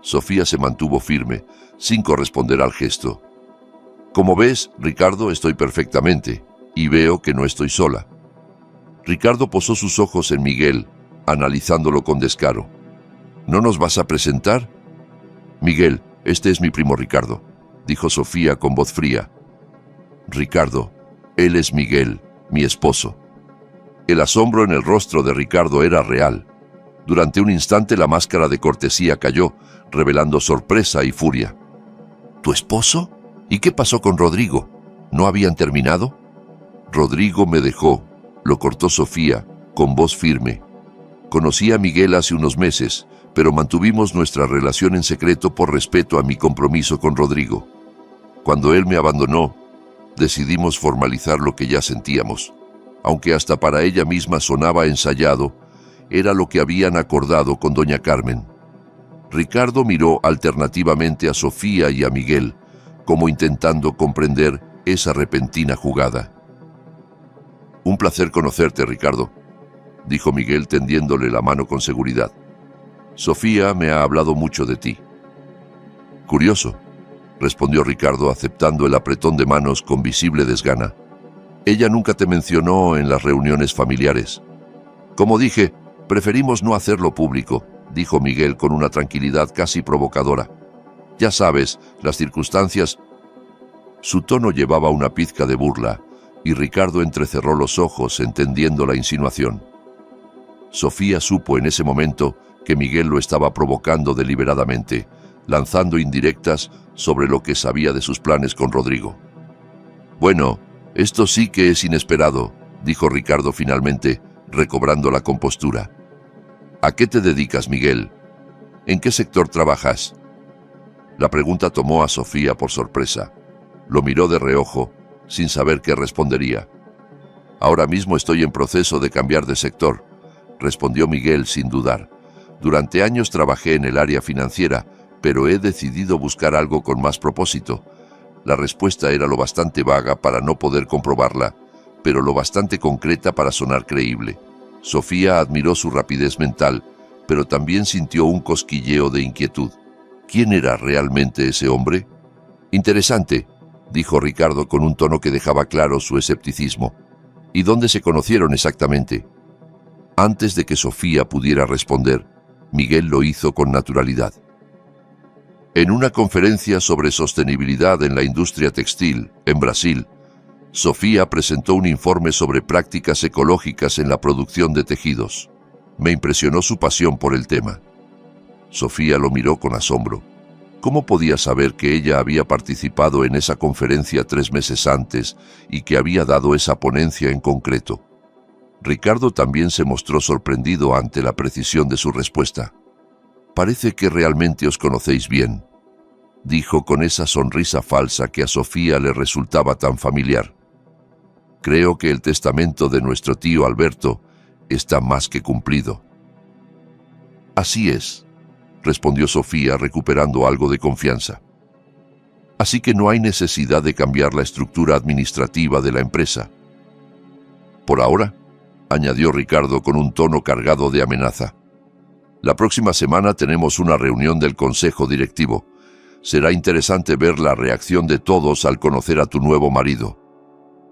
Sofía se mantuvo firme, sin corresponder al gesto. «Como ves, Ricardo, estoy perfectamente, y veo que no estoy sola». Ricardo posó sus ojos en Miguel, analizándolo con descaro. «¿No nos vas a presentar?» «Miguel, este es mi primo Ricardo», dijo Sofía con voz fría. «Ricardo, él es Miguel, mi esposo». El asombro en el rostro de Ricardo era real. Durante un instante la máscara de cortesía cayó, revelando sorpresa y furia. «¿Tu esposo? ¿Y qué pasó con Rodrigo? ¿No habían terminado?» «Rodrigo me dejó», lo cortó Sofía, con voz firme. «Conocí a Miguel hace unos meses, pero mantuvimos nuestra relación en secreto por respeto a mi compromiso con Rodrigo. Cuando él me abandonó, decidimos formalizar lo que ya sentíamos. Aunque hasta para ella misma sonaba ensayado, era lo que habían acordado con doña Carmen». Ricardo miró alternativamente a Sofía y a Miguel, como intentando comprender esa repentina jugada. «Un placer conocerte, Ricardo», dijo Miguel tendiéndole la mano con seguridad. «Sofía me ha hablado mucho de ti». «Curioso», respondió Ricardo aceptando el apretón de manos con visible desgana. «Ella nunca te mencionó en las reuniones familiares». «Como dije, preferimos no hacerlo público», dijo Miguel con una tranquilidad casi provocadora. «Ya sabes, las circunstancias...». Su tono llevaba una pizca de burla, y Ricardo entrecerró los ojos entendiendo la insinuación. Sofía supo en ese momento que Miguel lo estaba provocando deliberadamente, lanzando indirectas sobre lo que sabía de sus planes con Rodrigo. «Bueno, esto sí que es inesperado», dijo Ricardo finalmente, recobrando la compostura. ¿A qué te dedicas, Miguel? ¿En qué sector trabajas? La pregunta tomó a Sofía por sorpresa. Lo miró de reojo, sin saber qué respondería. Ahora mismo estoy en proceso de cambiar de sector, respondió Miguel sin dudar. Durante años trabajé en el área financiera, pero he decidido buscar algo con más propósito. La respuesta era lo bastante vaga para no poder comprobarla, pero lo bastante concreta para sonar creíble. Sofía admiró su rapidez mental, pero también sintió un cosquilleo de inquietud. ¿Quién era realmente ese hombre? Interesante, dijo Ricardo con un tono que dejaba claro su escepticismo. ¿Y dónde se conocieron exactamente? Antes de que Sofía pudiera responder, Miguel lo hizo con naturalidad. En una conferencia sobre sostenibilidad en la industria textil, en Brasil, Sofía presentó un informe sobre prácticas ecológicas en la producción de tejidos. Me impresionó su pasión por el tema. Sofía lo miró con asombro. ¿Cómo podía saber que ella había participado en esa conferencia 3 meses antes y que había dado esa ponencia en concreto? Ricardo también se mostró sorprendido ante la precisión de su respuesta. Parece que realmente os conocéis bien, dijo con esa sonrisa falsa que a Sofía le resultaba tan familiar. Creo que el testamento de nuestro tío Alberto está más que cumplido. Así es, respondió Sofía recuperando algo de confianza. Así que no hay necesidad de cambiar la estructura administrativa de la empresa. Por ahora, añadió Ricardo con un tono cargado de amenaza. La próxima semana tenemos una reunión del consejo directivo. Será interesante ver la reacción de todos al conocer a tu nuevo marido.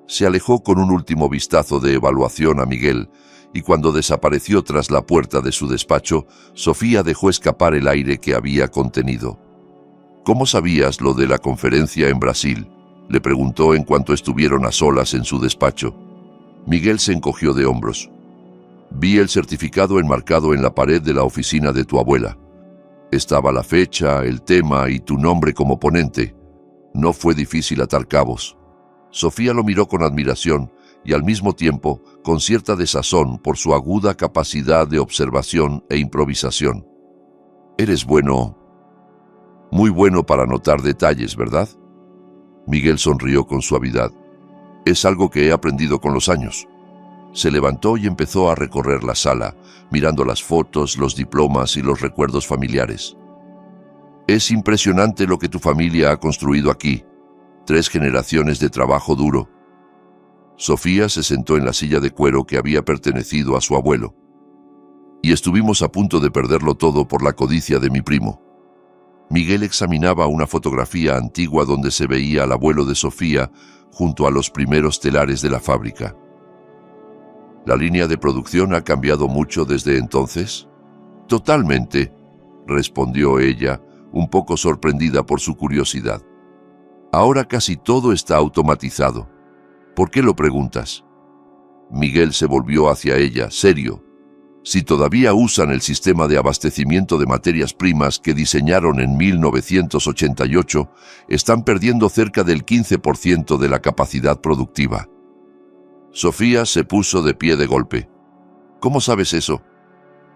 Se alejó con un último vistazo de evaluación a Miguel, y cuando desapareció tras la puerta de su despacho, Sofía dejó escapar el aire que había contenido. ¿Cómo sabías lo de la conferencia en Brasil?, le preguntó en cuanto estuvieron a solas en su despacho. Miguel se encogió de hombros. Vi el certificado enmarcado en la pared de la oficina de tu abuela. Estaba la fecha, el tema y tu nombre como ponente. No fue difícil atar cabos. Sofía lo miró con admiración y al mismo tiempo con cierta desazón por su aguda capacidad de observación e improvisación. Eres bueno, muy bueno para notar detalles, ¿verdad? Miguel sonrió con suavidad. Es algo que he aprendido con los años. Se levantó y empezó a recorrer la sala, mirando las fotos, los diplomas y los recuerdos familiares. Es impresionante lo que tu familia ha construido aquí. 3 generaciones de trabajo duro. Sofía se sentó en la silla de cuero que había pertenecido a su abuelo. Y estuvimos a punto de perderlo todo por la codicia de mi primo. Miguel examinaba una fotografía antigua donde se veía al abuelo de Sofía junto a los primeros telares de la fábrica. ¿La línea de producción ha cambiado mucho desde entonces? Totalmente, respondió ella, un poco sorprendida por su curiosidad. Ahora casi todo está automatizado. ¿Por qué lo preguntas? Miguel se volvió hacia ella, serio. Si todavía usan el sistema de abastecimiento de materias primas que diseñaron en 1988, están perdiendo cerca del 15% de la capacidad productiva. Sofía se puso de pie de golpe. ¿Cómo sabes eso?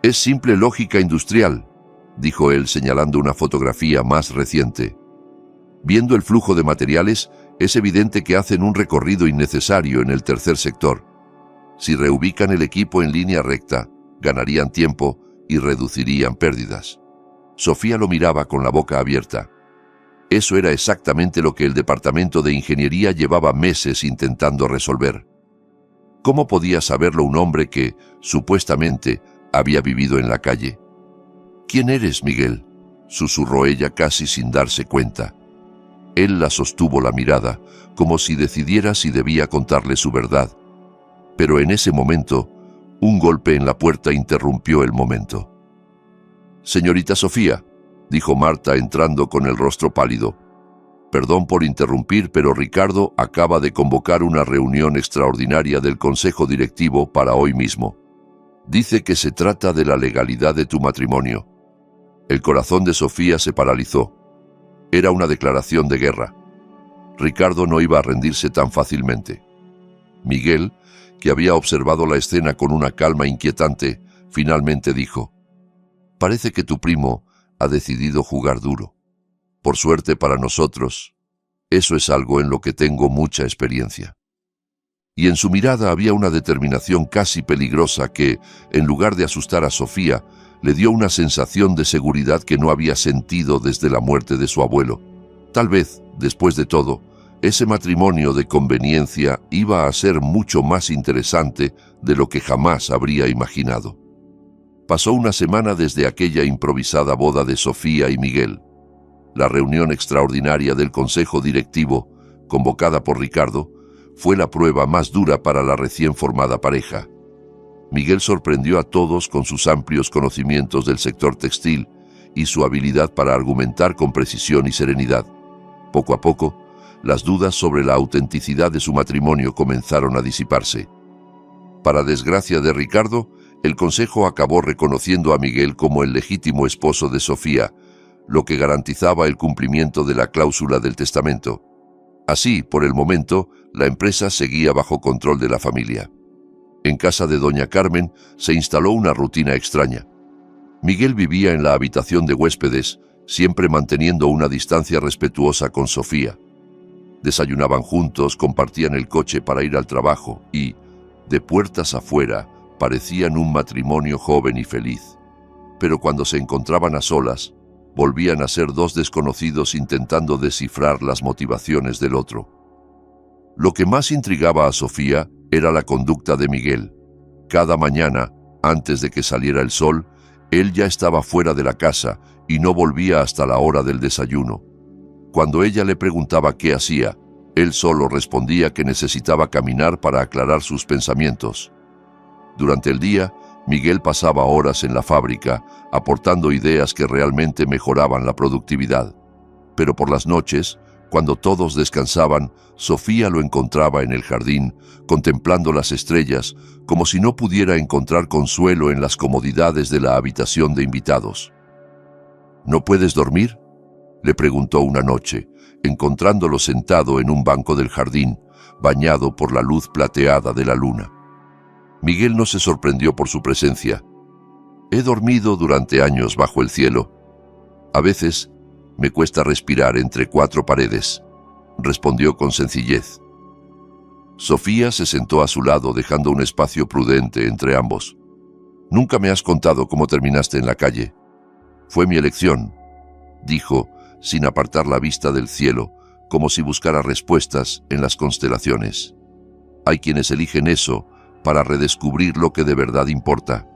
Es simple lógica industrial, dijo él señalando una fotografía más reciente. Viendo el flujo de materiales, es evidente que hacen un recorrido innecesario en el tercer sector. Si reubican el equipo en línea recta, ganarían tiempo y reducirían pérdidas. Sofía lo miraba con la boca abierta. Eso era exactamente lo que el departamento de ingeniería llevaba meses intentando resolver. ¿Cómo podía saberlo un hombre que, supuestamente, había vivido en la calle? ¿Quién eres, Miguel?, susurró ella casi sin darse cuenta. Él la sostuvo la mirada, como si decidiera si debía contarle su verdad. Pero en ese momento, un golpe en la puerta interrumpió el momento. «Señorita Sofía», dijo Marta entrando con el rostro pálido. «Perdón por interrumpir, pero Ricardo acaba de convocar una reunión extraordinaria del Consejo Directivo para hoy mismo. Dice que se trata de la legalidad de tu matrimonio». El corazón de Sofía se paralizó. Era una declaración de guerra. Ricardo no iba a rendirse tan fácilmente. Miguel, que había observado la escena con una calma inquietante, finalmente dijo: «Parece que tu primo ha decidido jugar duro. Por suerte para nosotros, eso es algo en lo que tengo mucha experiencia». Y en su mirada había una determinación casi peligrosa que, en lugar de asustar a Sofía, le dio una sensación de seguridad que no había sentido desde la muerte de su abuelo. Tal vez, después de todo, ese matrimonio de conveniencia iba a ser mucho más interesante de lo que jamás habría imaginado. Pasó una semana desde aquella improvisada boda de Sofía y Miguel. La reunión extraordinaria del Consejo Directivo, convocada por Ricardo, fue la prueba más dura para la recién formada pareja. Miguel sorprendió a todos con sus amplios conocimientos del sector textil y su habilidad para argumentar con precisión y serenidad. Poco a poco, las dudas sobre la autenticidad de su matrimonio comenzaron a disiparse. Para desgracia de Ricardo, el Consejo acabó reconociendo a Miguel como el legítimo esposo de Sofía, lo que garantizaba el cumplimiento de la cláusula del testamento. Así, por el momento, la empresa seguía bajo control de la familia. En casa de doña Carmen se instaló una rutina extraña. Miguel vivía en la habitación de huéspedes, siempre manteniendo una distancia respetuosa con Sofía. Desayunaban juntos, compartían el coche para ir al trabajo y, de puertas afuera, parecían un matrimonio joven y feliz. Pero cuando se encontraban a solas, volvían a ser dos desconocidos intentando descifrar las motivaciones del otro. Lo que más intrigaba a Sofía era la conducta de Miguel. Cada mañana, antes de que saliera el sol, él ya estaba fuera de la casa y no volvía hasta la hora del desayuno. Cuando ella le preguntaba qué hacía, él solo respondía que necesitaba caminar para aclarar sus pensamientos. Durante el día, Miguel pasaba horas en la fábrica, aportando ideas que realmente mejoraban la productividad. Pero por las noches, cuando todos descansaban, Sofía lo encontraba en el jardín, contemplando las estrellas, como si no pudiera encontrar consuelo en las comodidades de la habitación de invitados. «¿No puedes dormir?», le preguntó una noche, encontrándolo sentado en un banco del jardín, bañado por la luz plateada de la luna. Miguel no se sorprendió por su presencia. «He dormido durante años bajo el cielo. A veces me cuesta respirar entre cuatro paredes», respondió con sencillez. Sofía se sentó a su lado, dejando un espacio prudente entre ambos. «Nunca me has contado cómo terminaste en la calle». «Fue mi elección», dijo, sin apartar la vista del cielo, como si buscara respuestas en las constelaciones. «Hay quienes eligen eso para redescubrir lo que de verdad importa».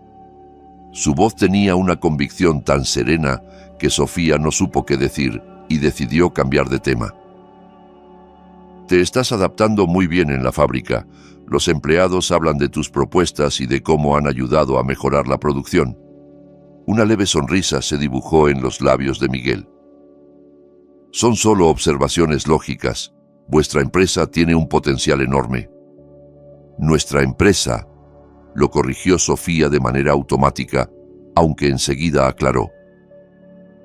Su voz tenía una convicción tan serena que Sofía no supo qué decir y decidió cambiar de tema. «Te estás adaptando muy bien en la fábrica. Los empleados hablan de tus propuestas y de cómo han ayudado a mejorar la producción». Una leve sonrisa se dibujó en los labios de Miguel. «Son solo observaciones lógicas. Vuestra empresa tiene un potencial enorme». «Nuestra empresa», lo corrigió Sofía de manera automática, aunque enseguida aclaró.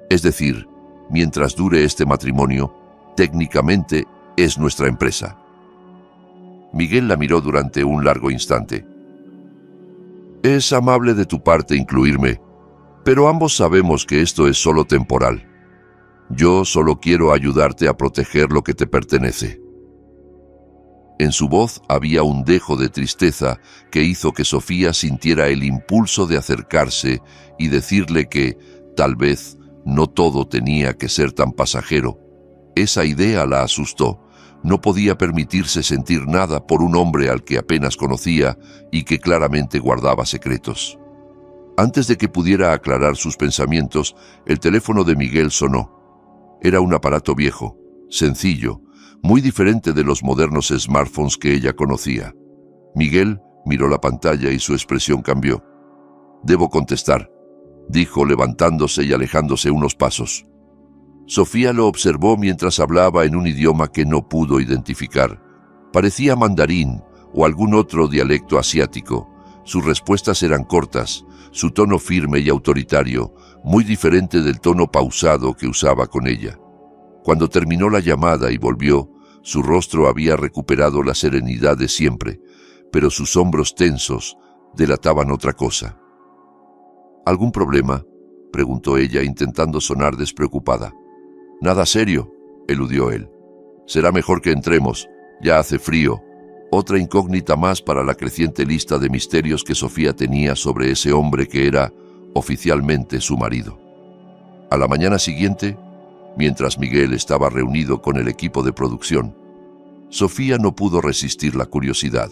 «Es decir, mientras dure este matrimonio, técnicamente es nuestra empresa». Miguel la miró durante un largo instante. «Es amable de tu parte incluirme, pero ambos sabemos que esto es solo temporal. Yo solo quiero ayudarte a proteger lo que te pertenece». En su voz había un dejo de tristeza que hizo que Sofía sintiera el impulso de acercarse y decirle que, tal vez, no todo tenía que ser tan pasajero. Esa idea la asustó. No podía permitirse sentir nada por un hombre al que apenas conocía y que claramente guardaba secretos. Antes de que pudiera aclarar sus pensamientos, el teléfono de Miguel sonó. Era un aparato viejo, sencillo, muy diferente de los modernos smartphones que ella conocía. Miguel miró la pantalla y su expresión cambió. «Debo contestar», dijo levantándose y alejándose unos pasos. Sofía lo observó mientras hablaba en un idioma que no pudo identificar. Parecía mandarín o algún otro dialecto asiático. Sus respuestas eran cortas, su tono firme y autoritario, muy diferente del tono pausado que usaba con ella. Cuando terminó la llamada y volvió, su rostro había recuperado la serenidad de siempre, pero sus hombros tensos delataban otra cosa. ¿Algún problema?, preguntó ella, intentando sonar despreocupada. Nada serio, eludió él. Será mejor que entremos, ya hace frío. Otra incógnita más para la creciente lista de misterios que Sofía tenía sobre ese hombre que era, oficialmente, su marido. A la mañana siguiente, mientras Miguel estaba reunido con el equipo de producción, Sofía no pudo resistir la curiosidad.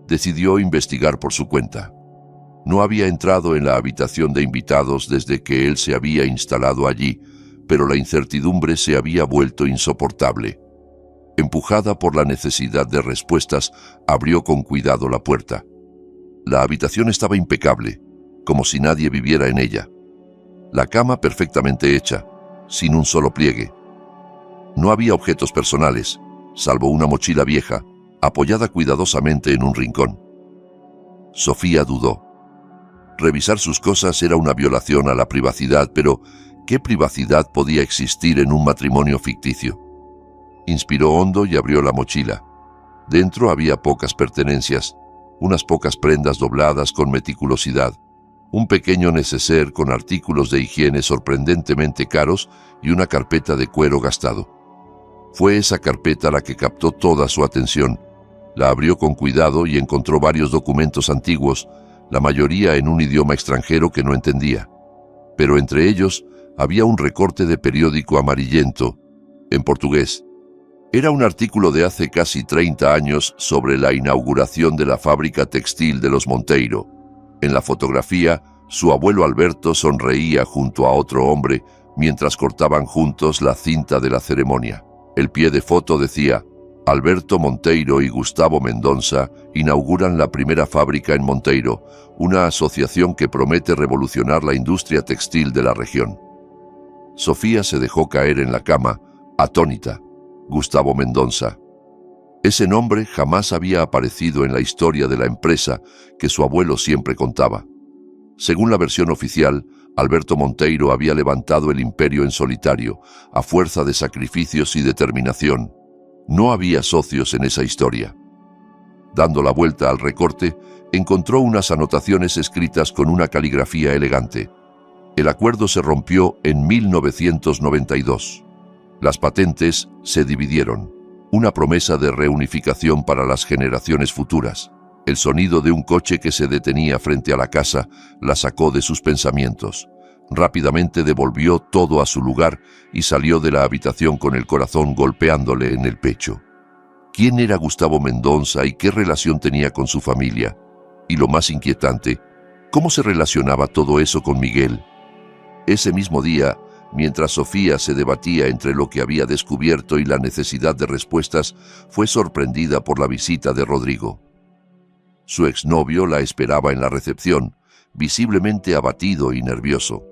Decidió investigar por su cuenta. No había entrado en la habitación de invitados desde que él se había instalado allí, pero la incertidumbre se había vuelto insoportable. Empujada por la necesidad de respuestas, abrió con cuidado la puerta. La habitación estaba impecable, como si nadie viviera en ella. La cama perfectamente hecha, sin un solo pliegue. No había objetos personales, salvo una mochila vieja, apoyada cuidadosamente en un rincón. Sofía dudó. Revisar sus cosas era una violación a la privacidad, pero ¿qué privacidad podía existir en un matrimonio ficticio? Inspiró hondo y abrió la mochila. Dentro había pocas pertenencias, unas pocas prendas dobladas con meticulosidad, un pequeño neceser con artículos de higiene sorprendentemente caros y una carpeta de cuero gastado. Fue esa carpeta la que captó toda su atención. La abrió con cuidado y encontró varios documentos antiguos, la mayoría en un idioma extranjero que no entendía. Pero entre ellos había un recorte de periódico amarillento, en portugués. Era un artículo de hace casi 30 años sobre la inauguración de la fábrica textil de los Monteiro. En la fotografía, su abuelo Alberto sonreía junto a otro hombre mientras cortaban juntos la cinta de la ceremonia. El pie de foto decía: Alberto Monteiro y Gustavo Mendonça inauguran la primera fábrica en Monteiro, una asociación que promete revolucionar la industria textil de la región. Sofía se dejó caer en la cama, atónita. Gustavo Mendonça. Ese nombre jamás había aparecido en la historia de la empresa que su abuelo siempre contaba. Según la versión oficial, Alberto Monteiro había levantado el imperio en solitario, a fuerza de sacrificios y determinación. No había socios en esa historia. Dando la vuelta al recorte, encontró unas anotaciones escritas con una caligrafía elegante. El acuerdo se rompió en 1992. Las patentes se dividieron. Una promesa de reunificación para las generaciones futuras. El sonido de un coche que se detenía frente a la casa la sacó de sus pensamientos. Rápidamente devolvió todo a su lugar y salió de la habitación con el corazón golpeándole en el pecho. ¿Quién era Gustavo Mendonça y qué relación tenía con su familia? Y lo más inquietante, ¿cómo se relacionaba todo eso con Miguel? Ese mismo día, mientras Sofía se debatía entre lo que había descubierto y la necesidad de respuestas, fue sorprendida por la visita de Rodrigo. Su exnovio la esperaba en la recepción, visiblemente abatido y nervioso.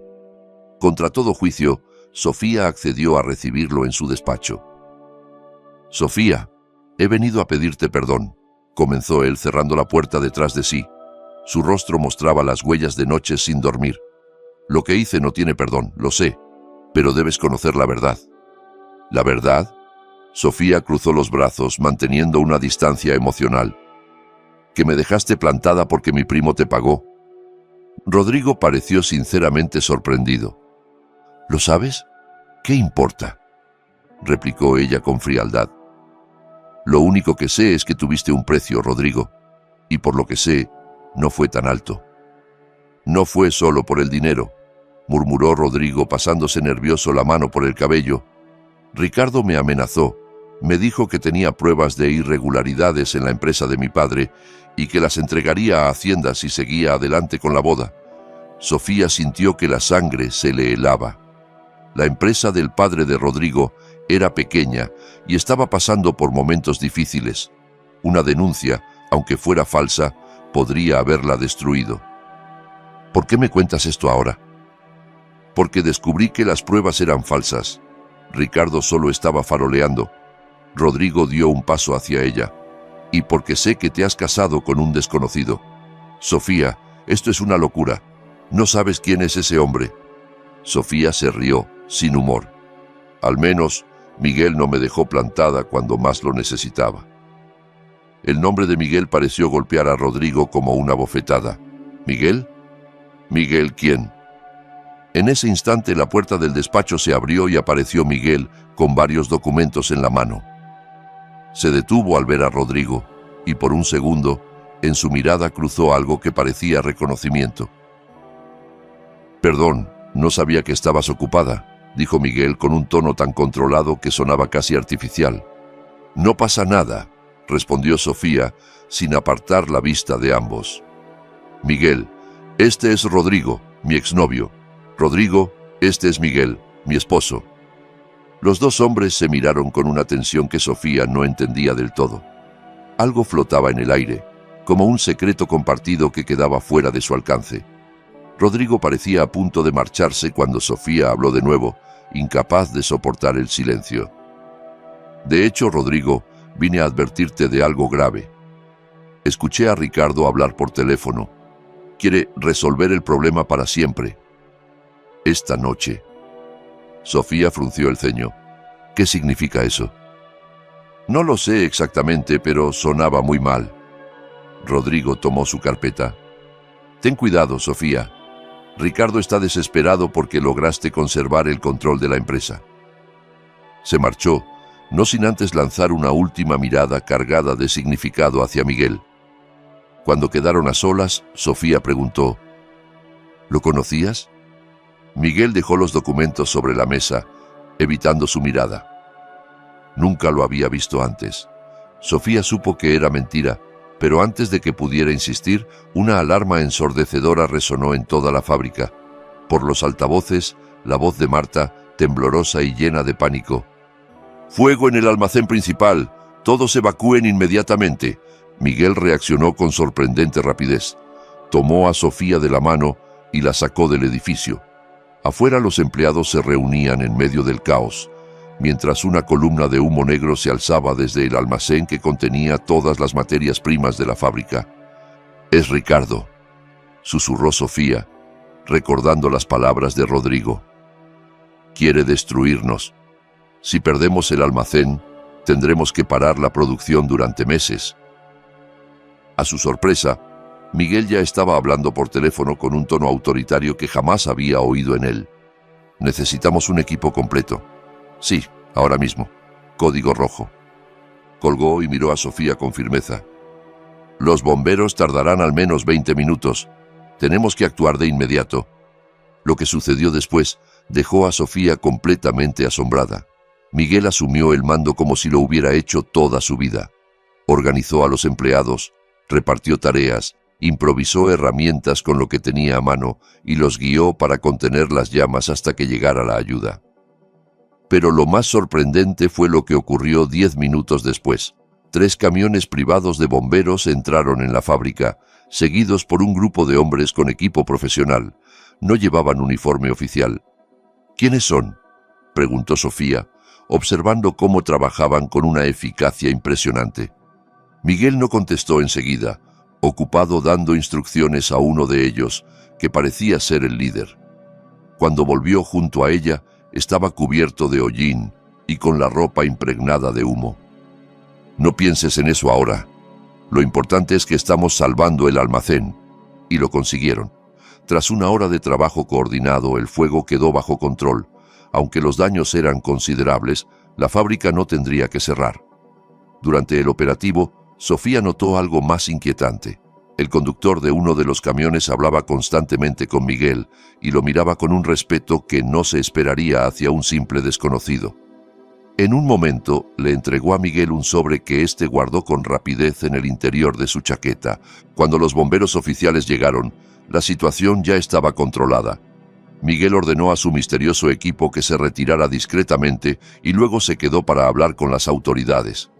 Contra todo juicio, Sofía accedió a recibirlo en su despacho. «Sofía, he venido a pedirte perdón», comenzó él cerrando la puerta detrás de sí. Su rostro mostraba las huellas de noches sin dormir. «Lo que hice no tiene perdón, lo sé, pero debes conocer la verdad». «¿La verdad?». Sofía cruzó los brazos, manteniendo una distancia emocional. «Que me dejaste plantada porque mi primo te pagó». Rodrigo pareció sinceramente sorprendido. «¿Lo sabes? ¿Qué importa?», replicó ella con frialdad. «Lo único que sé es que tuviste un precio, Rodrigo, y por lo que sé, no fue tan alto». «No fue solo por el dinero», murmuró Rodrigo pasándose nervioso la mano por el cabello. «Ricardo me amenazó, me dijo que tenía pruebas de irregularidades en la empresa de mi padre y que las entregaría a Hacienda si seguía adelante con la boda». Sofía sintió que la sangre se le helaba. La empresa del padre de Rodrigo era pequeña y estaba pasando por momentos difíciles. Una denuncia, aunque fuera falsa, podría haberla destruido. «¿Por qué me cuentas esto ahora?». «Porque descubrí que las pruebas eran falsas. Ricardo solo estaba faroleando». Rodrigo dio un paso hacia ella. «Y porque sé que te has casado con un desconocido». «Sofía, esto es una locura. No sabes quién es ese hombre». Sofía se rió, sin humor. «Al menos, Miguel no me dejó plantada cuando más lo necesitaba». El nombre de Miguel pareció golpear a Rodrigo como una bofetada. ¿Miguel? ¿Miguel quién? En ese instante la puerta del despacho se abrió y apareció Miguel con varios documentos en la mano. Se detuvo al ver a Rodrigo y por un segundo en su mirada cruzó algo que parecía reconocimiento. «Perdón, no sabía que estabas ocupada», dijo Miguel con un tono tan controlado que sonaba casi artificial. «No pasa nada», respondió Sofía sin apartar la vista de ambos. «Miguel, este es Rodrigo, mi exnovio. Rodrigo, este es Miguel, mi esposo». Los dos hombres se miraron con una tensión que Sofía no entendía del todo. Algo flotaba en el aire, como un secreto compartido que quedaba fuera de su alcance. Rodrigo parecía a punto de marcharse cuando Sofía habló de nuevo, incapaz de soportar el silencio. «De hecho, Rodrigo, vine a advertirte de algo grave. Escuché a Ricardo hablar por teléfono. Quiere resolver el problema para siempre. Esta noche». Sofía frunció el ceño. «¿Qué significa eso?» «No lo sé exactamente, pero sonaba muy mal». Rodrigo tomó su carpeta. «Ten cuidado, Sofía. Ricardo está desesperado porque lograste conservar el control de la empresa». Se marchó, no sin antes lanzar una última mirada cargada de significado hacia Miguel. Cuando quedaron a solas, Sofía preguntó: «¿Lo conocías?» Miguel dejó los documentos sobre la mesa, evitando su mirada. Nunca lo había visto antes. Sofía supo que era mentira, pero antes de que pudiera insistir, una alarma ensordecedora resonó en toda la fábrica. Por los altavoces, la voz de Marta, temblorosa y llena de pánico: «¡Fuego en el almacén principal! ¡Todos evacúen inmediatamente!». Miguel reaccionó con sorprendente rapidez. Tomó a Sofía de la mano y la sacó del edificio. Afuera los empleados se reunían en medio del caos, mientras una columna de humo negro se alzaba desde el almacén que contenía todas las materias primas de la fábrica. «Es Ricardo», susurró Sofía, recordando las palabras de Rodrigo. «Quiere destruirnos. Si perdemos el almacén, tendremos que parar la producción durante meses». A su sorpresa, Miguel ya estaba hablando por teléfono con un tono autoritario que jamás había oído en él. «Necesitamos un equipo completo». «Sí, ahora mismo. Código rojo». Colgó y miró a Sofía con firmeza. «Los bomberos tardarán al menos 20 minutos. Tenemos que actuar de inmediato». Lo que sucedió después dejó a Sofía completamente asombrada. Miguel asumió el mando como si lo hubiera hecho toda su vida. Organizó a los empleados, repartió tareas, improvisó herramientas con lo que tenía a mano y los guió para contener las llamas hasta que llegara la ayuda. Pero lo más sorprendente fue lo que ocurrió 10 minutos después. 3 camiones privados de bomberos entraron en la fábrica, seguidos por un grupo de hombres con equipo profesional. No llevaban uniforme oficial. «¿Quiénes son?», preguntó Sofía, observando cómo trabajaban con una eficacia impresionante. Miguel no contestó enseguida, ocupado dando instrucciones a uno de ellos, que parecía ser el líder. Cuando volvió junto a ella, estaba cubierto de hollín y con la ropa impregnada de humo. «No pienses en eso ahora. Lo importante es que estamos salvando el almacén». Y lo consiguieron. Tras una hora de trabajo coordinado, el fuego quedó bajo control. Aunque los daños eran considerables, la fábrica no tendría que cerrar. Durante el operativo, Sofía notó algo más inquietante. El conductor de uno de los camiones hablaba constantemente con Miguel y lo miraba con un respeto que no se esperaría hacia un simple desconocido. En un momento le entregó a Miguel un sobre que éste guardó con rapidez en el interior de su chaqueta. Cuando los bomberos oficiales llegaron, la situación ya estaba controlada. Miguel ordenó a su misterioso equipo que se retirara discretamente y luego se quedó para hablar con las autoridades.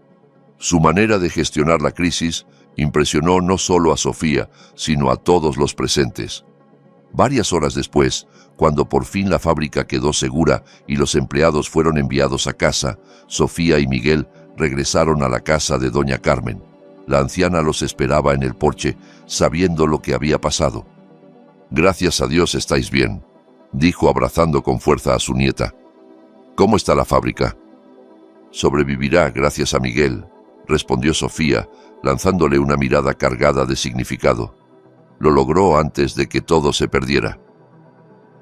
Su manera de gestionar la crisis impresionó no solo a Sofía, sino a todos los presentes. Varias horas después, cuando por fin la fábrica quedó segura y los empleados fueron enviados a casa, Sofía y Miguel regresaron a la casa de doña Carmen. La anciana los esperaba en el porche, sabiendo lo que había pasado. «Gracias a Dios estáis bien», dijo abrazando con fuerza a su nieta. «¿Cómo está la fábrica?» «Sobrevivirá gracias a Miguel», respondió Sofía, lanzándole una mirada cargada de significado. Lo logró antes de que todo se perdiera.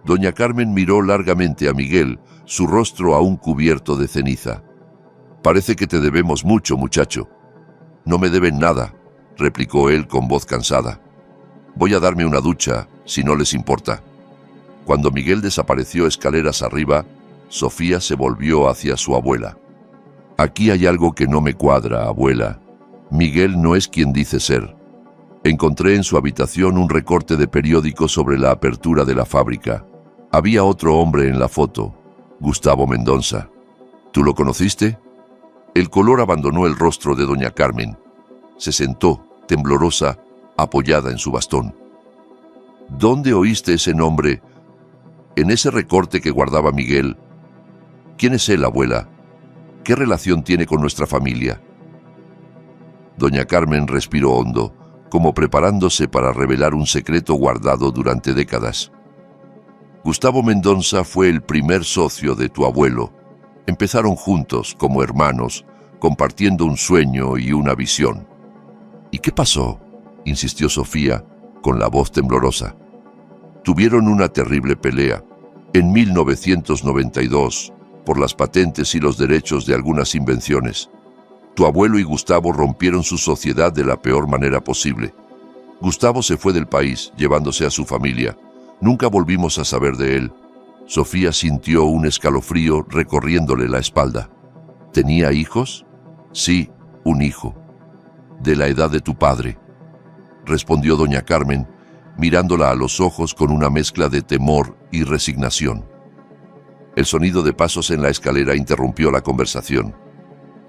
Doña Carmen miró largamente a Miguel, su rostro aún cubierto de ceniza. «Parece que te debemos mucho, muchacho». «No me deben nada», replicó él con voz cansada. «Voy a darme una ducha, si no les importa». Cuando Miguel desapareció escaleras arriba, Sofía se volvió hacia su abuela. «Aquí hay algo que no me cuadra, abuela. Miguel no es quien dice ser. Encontré en su habitación un recorte de periódico sobre la apertura de la fábrica. Había otro hombre en la foto, Gustavo Mendonça. ¿Tú lo conociste?» El color abandonó el rostro de doña Carmen. Se sentó, temblorosa, apoyada en su bastón. «¿Dónde oíste ese nombre? En ese recorte que guardaba Miguel. ¿Quién es él, abuela? ¿Qué relación tiene con nuestra familia?» Doña Carmen respiró hondo, como preparándose para revelar un secreto guardado durante décadas. «Gustavo Mendonça fue el primer socio de tu abuelo. Empezaron juntos, como hermanos, compartiendo un sueño y una visión». «¿Y qué pasó?», insistió Sofía, con la voz temblorosa. «Tuvieron una terrible pelea, en 1992, por las patentes y los derechos de algunas invenciones. Tu abuelo y Gustavo rompieron su sociedad de la peor manera posible. Gustavo se fue del país, llevándose a su familia. Nunca volvimos a saber de él». Sofía sintió un escalofrío recorriéndole la espalda. «¿Tenía hijos?» «Sí, un hijo. De la edad de tu padre», respondió doña Carmen, mirándola a los ojos con una mezcla de temor y resignación. El sonido de pasos en la escalera interrumpió la conversación.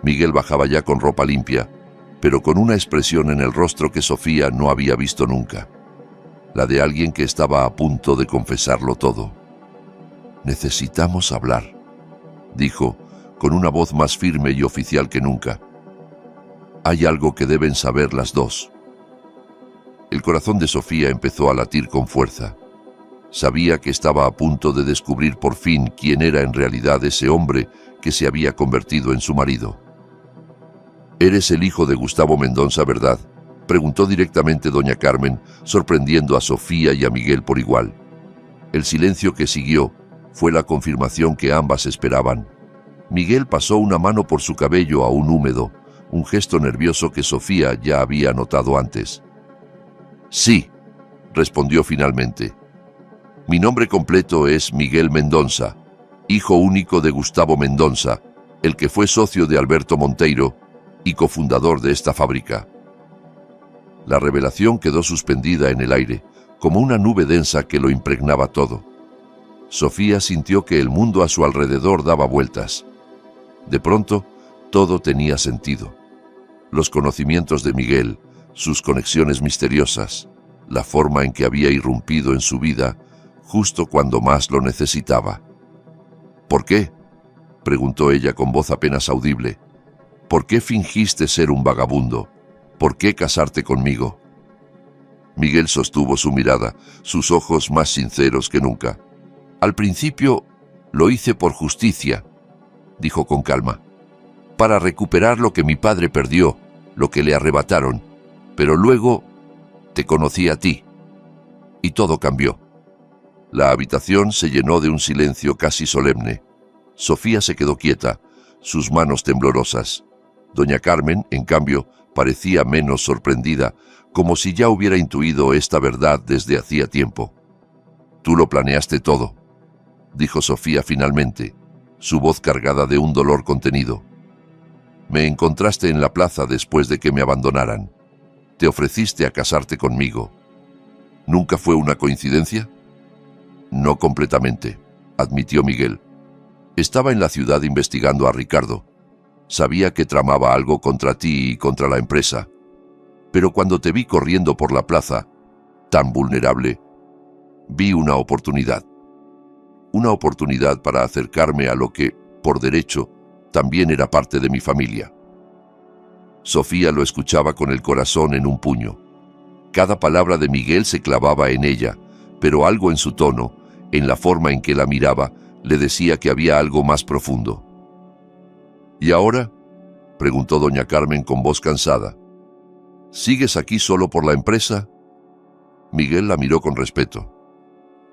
Miguel bajaba ya con ropa limpia, pero con una expresión en el rostro que Sofía no había visto nunca. La de alguien que estaba a punto de confesarlo todo. «Necesitamos hablar», dijo, con una voz más firme y oficial que nunca. «Hay algo que deben saber las dos». El corazón de Sofía empezó a latir con fuerza. Sabía que estaba a punto de descubrir por fin quién era en realidad ese hombre que se había convertido en su marido. «Eres el hijo de Gustavo Mendonça, ¿verdad?», preguntó directamente doña Carmen, sorprendiendo a Sofía y a Miguel por igual. El silencio que siguió fue la confirmación que ambas esperaban. Miguel pasó una mano por su cabello aún húmedo, un gesto nervioso que Sofía ya había notado antes. «Sí», respondió finalmente. «Mi nombre completo es Miguel Mendonça, hijo único de Gustavo Mendonça, el que fue socio de Alberto Monteiro y cofundador de esta fábrica». La revelación quedó suspendida en el aire, como una nube densa que lo impregnaba todo. Sofía sintió que el mundo a su alrededor daba vueltas. De pronto, todo tenía sentido. Los conocimientos de Miguel, sus conexiones misteriosas, la forma en que había irrumpido en su vida justo cuando más lo necesitaba. «¿Por qué?», preguntó ella con voz apenas audible. «¿Por qué fingiste ser un vagabundo? ¿Por qué casarte conmigo?». Miguel sostuvo su mirada, sus ojos más sinceros que nunca. «Al principio lo hice por justicia», dijo con calma, «para recuperar lo que mi padre perdió, lo que le arrebataron, pero luego te conocí a ti, y todo cambió». La habitación se llenó de un silencio casi solemne. Sofía se quedó quieta, sus manos temblorosas. Doña Carmen, en cambio, parecía menos sorprendida, como si ya hubiera intuido esta verdad desde hacía tiempo. «Tú lo planeaste todo», dijo Sofía finalmente, su voz cargada de un dolor contenido. «Me encontraste en la plaza después de que me abandonaran. Te ofreciste a casarte conmigo. ¿Nunca fue una coincidencia?». «No completamente», admitió Miguel. «Estaba en la ciudad investigando a Ricardo. Sabía que tramaba algo contra ti y contra la empresa. Pero cuando te vi corriendo por la plaza, tan vulnerable, vi una oportunidad. Una oportunidad para acercarme a lo que, por derecho, también era parte de mi familia». Sofía lo escuchaba con el corazón en un puño. Cada palabra de Miguel se clavaba en ella, pero algo en su tono, en la forma en que la miraba, le decía que había algo más profundo. «¿Y ahora?», preguntó doña Carmen con voz cansada. ¿Sigues aquí solo por la empresa? Miguel la miró con respeto.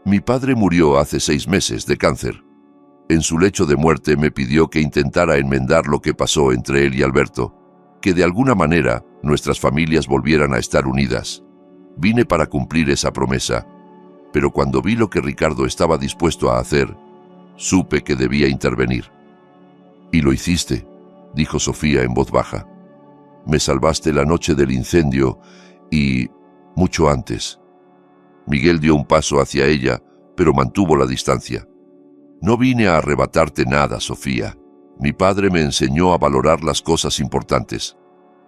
Mi padre murió hace 6 meses de cáncer. En su lecho de muerte me pidió que intentara enmendar lo que pasó entre él y Alberto, que de alguna manera nuestras familias volvieran a estar unidas. Vine para cumplir esa promesa, pero cuando vi lo que Ricardo estaba dispuesto a hacer, supe que debía intervenir. «Y lo hiciste», dijo Sofía en voz baja. «Me salvaste la noche del incendio y mucho antes». Miguel dio un paso hacia ella, pero mantuvo la distancia. «No vine a arrebatarte nada, Sofía. Mi padre me enseñó a valorar las cosas importantes.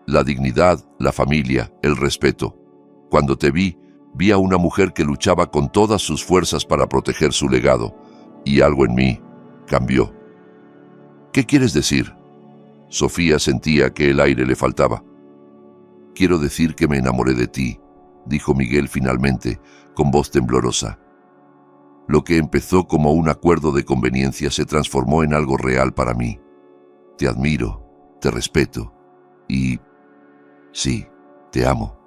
La dignidad, la familia, el respeto. Cuando te vi a una mujer que luchaba con todas sus fuerzas para proteger su legado, y algo en mí cambió». «¿Qué quieres decir?» Sofía sentía que el aire le faltaba. «Quiero decir que me enamoré de ti», dijo Miguel finalmente, con voz temblorosa. «Lo que empezó como un acuerdo de conveniencia se transformó en algo real para mí. Te admiro, te respeto y... sí, te amo».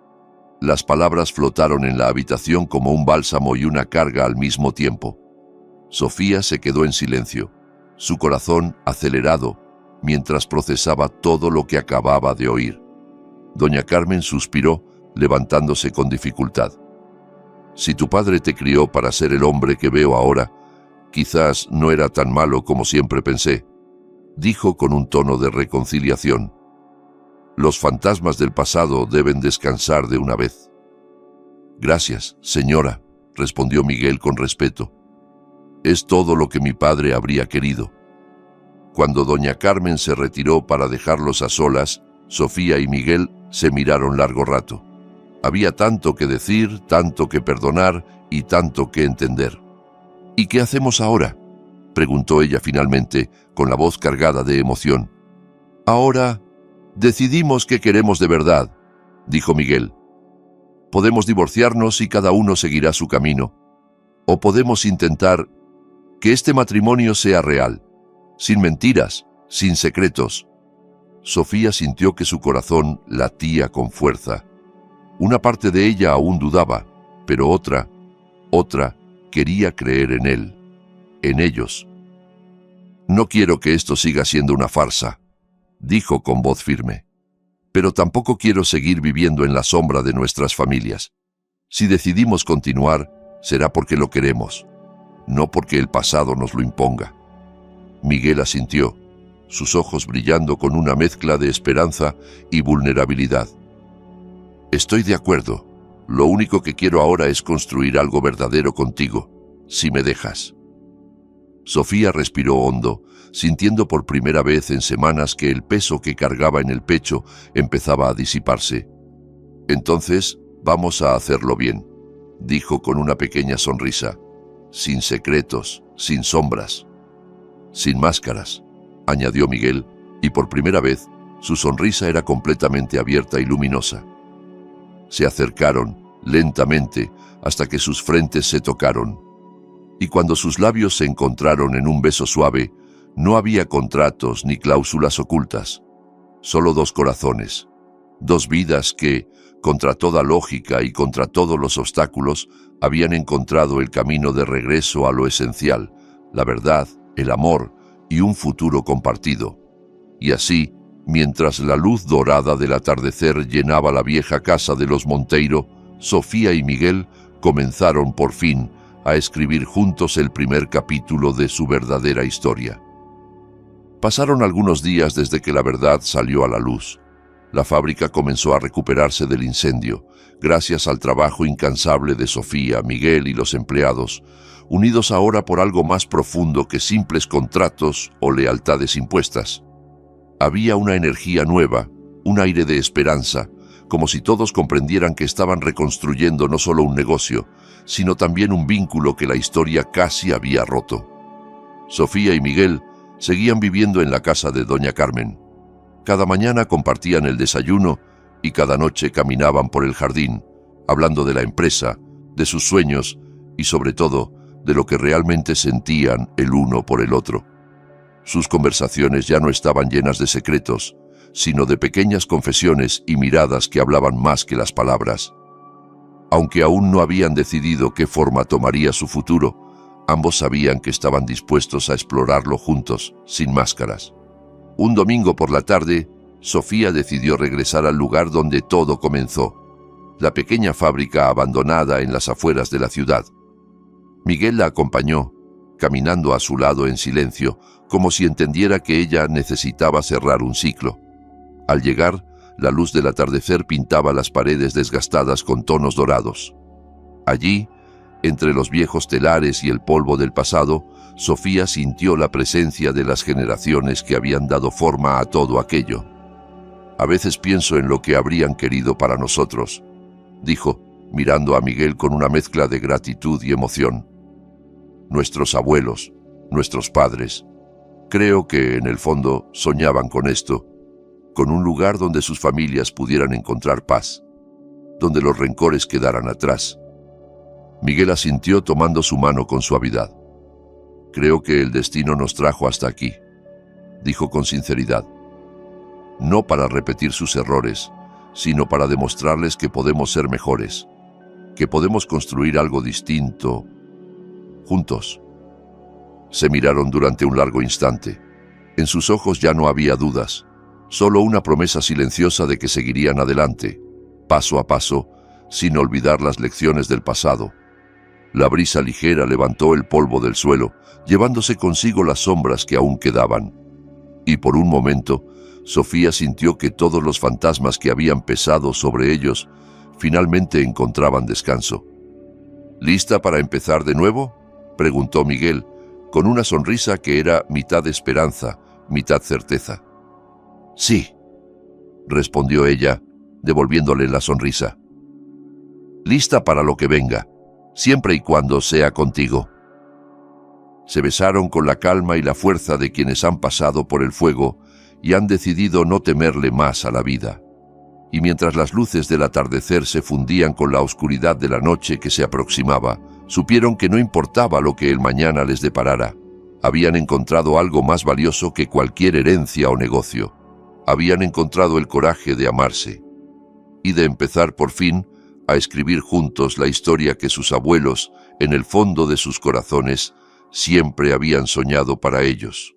Las palabras flotaron en la habitación como un bálsamo y una carga al mismo tiempo. Sofía se quedó en silencio, su corazón acelerado, mientras procesaba todo lo que acababa de oír. Doña Carmen suspiró, levantándose con dificultad. «Si tu padre te crió para ser el hombre que veo ahora, quizás no era tan malo como siempre pensé», dijo con un tono de reconciliación. «Los fantasmas del pasado deben descansar de una vez». «Gracias, señora», respondió Miguel con respeto. «Es todo lo que mi padre habría querido». Cuando doña Carmen se retiró para dejarlos a solas, Sofía y Miguel se miraron largo rato. Había tanto que decir, tanto que perdonar y tanto que entender. «¿Y qué hacemos ahora?», preguntó ella finalmente, con la voz cargada de emoción. «Ahora decidimos qué queremos de verdad», dijo Miguel. «Podemos divorciarnos y cada uno seguirá su camino. O podemos intentar que este matrimonio sea real, sin mentiras, sin secretos». Sofía sintió que su corazón latía con fuerza. Una parte de ella aún dudaba, pero otra quería creer en él, en ellos. «No quiero que esto siga siendo una farsa», dijo con voz firme. «Pero tampoco quiero seguir viviendo en la sombra de nuestras familias. Si decidimos continuar, será porque lo queremos, no porque el pasado nos lo imponga». Miguel asintió, sus ojos brillando con una mezcla de esperanza y vulnerabilidad. «Estoy de acuerdo. Lo único que quiero ahora es construir algo verdadero contigo, si me dejas». Sofía respiró hondo, sintiendo por primera vez en semanas que el peso que cargaba en el pecho empezaba a disiparse. «Entonces, vamos a hacerlo bien», dijo con una pequeña sonrisa. «Sin secretos, sin sombras, sin máscaras», añadió Miguel, y por primera vez su sonrisa era completamente abierta y luminosa. Se acercaron, lentamente, hasta que sus frentes se tocaron. Y cuando sus labios se encontraron en un beso suave, no había contratos ni cláusulas ocultas. Solo 2 corazones, 2 vidas que, contra toda lógica y contra todos los obstáculos, habían encontrado el camino de regreso a lo esencial, la verdad, el amor y un futuro compartido. Y así, mientras la luz dorada del atardecer llenaba la vieja casa de los Monteiro, Sofía y Miguel comenzaron por fin a escribir juntos el primer capítulo de su verdadera historia. Pasaron algunos días desde que la verdad salió a la luz. La fábrica comenzó a recuperarse del incendio, gracias al trabajo incansable de Sofía, Miguel y los empleados, unidos ahora por algo más profundo que simples contratos o lealtades impuestas. Había una energía nueva, un aire de esperanza, como si todos comprendieran que estaban reconstruyendo no solo un negocio, sino también un vínculo que la historia casi había roto. Sofía y Miguel seguían viviendo en la casa de doña Carmen. Cada mañana compartían el desayuno y cada noche caminaban por el jardín, hablando de la empresa, de sus sueños y sobre todo de lo que realmente sentían el uno por el otro. Sus conversaciones ya no estaban llenas de secretos, sino de pequeñas confesiones y miradas que hablaban más que las palabras. Aunque aún no habían decidido qué forma tomaría su futuro, ambos sabían que estaban dispuestos a explorarlo juntos, sin máscaras. Un domingo por la tarde, Sofía decidió regresar al lugar donde todo comenzó, la pequeña fábrica abandonada en las afueras de la ciudad. Miguel la acompañó, caminando a su lado en silencio, como si entendiera que ella necesitaba cerrar un ciclo. Al llegar, la luz del atardecer pintaba las paredes desgastadas con tonos dorados. Allí, entre los viejos telares y el polvo del pasado, Sofía sintió la presencia de las generaciones que habían dado forma a todo aquello. A veces pienso en lo que habrían querido para nosotros, dijo, mirando a Miguel con una mezcla de gratitud y emoción. Nuestros abuelos, nuestros padres, creo que en el fondo soñaban con esto, con un lugar donde sus familias pudieran encontrar paz, donde los rencores quedaran atrás. Miguel asintió tomando su mano con suavidad. Creo que el destino nos trajo hasta aquí, dijo con sinceridad. No para repetir sus errores, sino para demostrarles que podemos ser mejores, que podemos construir algo distinto, juntos. Se miraron durante un largo instante. En sus ojos ya no había dudas, solo una promesa silenciosa de que seguirían adelante, paso a paso, sin olvidar las lecciones del pasado. La brisa ligera levantó el polvo del suelo, llevándose consigo las sombras que aún quedaban. Y por un momento, Sofía sintió que todos los fantasmas que habían pesado sobre ellos finalmente encontraban descanso. ¿Lista para empezar de nuevo?, preguntó Miguel, con una sonrisa que era mitad esperanza, mitad certeza. Sí, respondió ella, devolviéndole la sonrisa. Lista para lo que venga, siempre y cuando sea contigo. Se besaron con la calma y la fuerza de quienes han pasado por el fuego y han decidido no temerle más a la vida. Y mientras las luces del atardecer se fundían con la oscuridad de la noche que se aproximaba, supieron que no importaba lo que el mañana les deparara. Habían encontrado algo más valioso que cualquier herencia o negocio. Habían encontrado el coraje de amarse y de empezar por fin a escribir juntos la historia que sus abuelos, en el fondo de sus corazones, siempre habían soñado para ellos.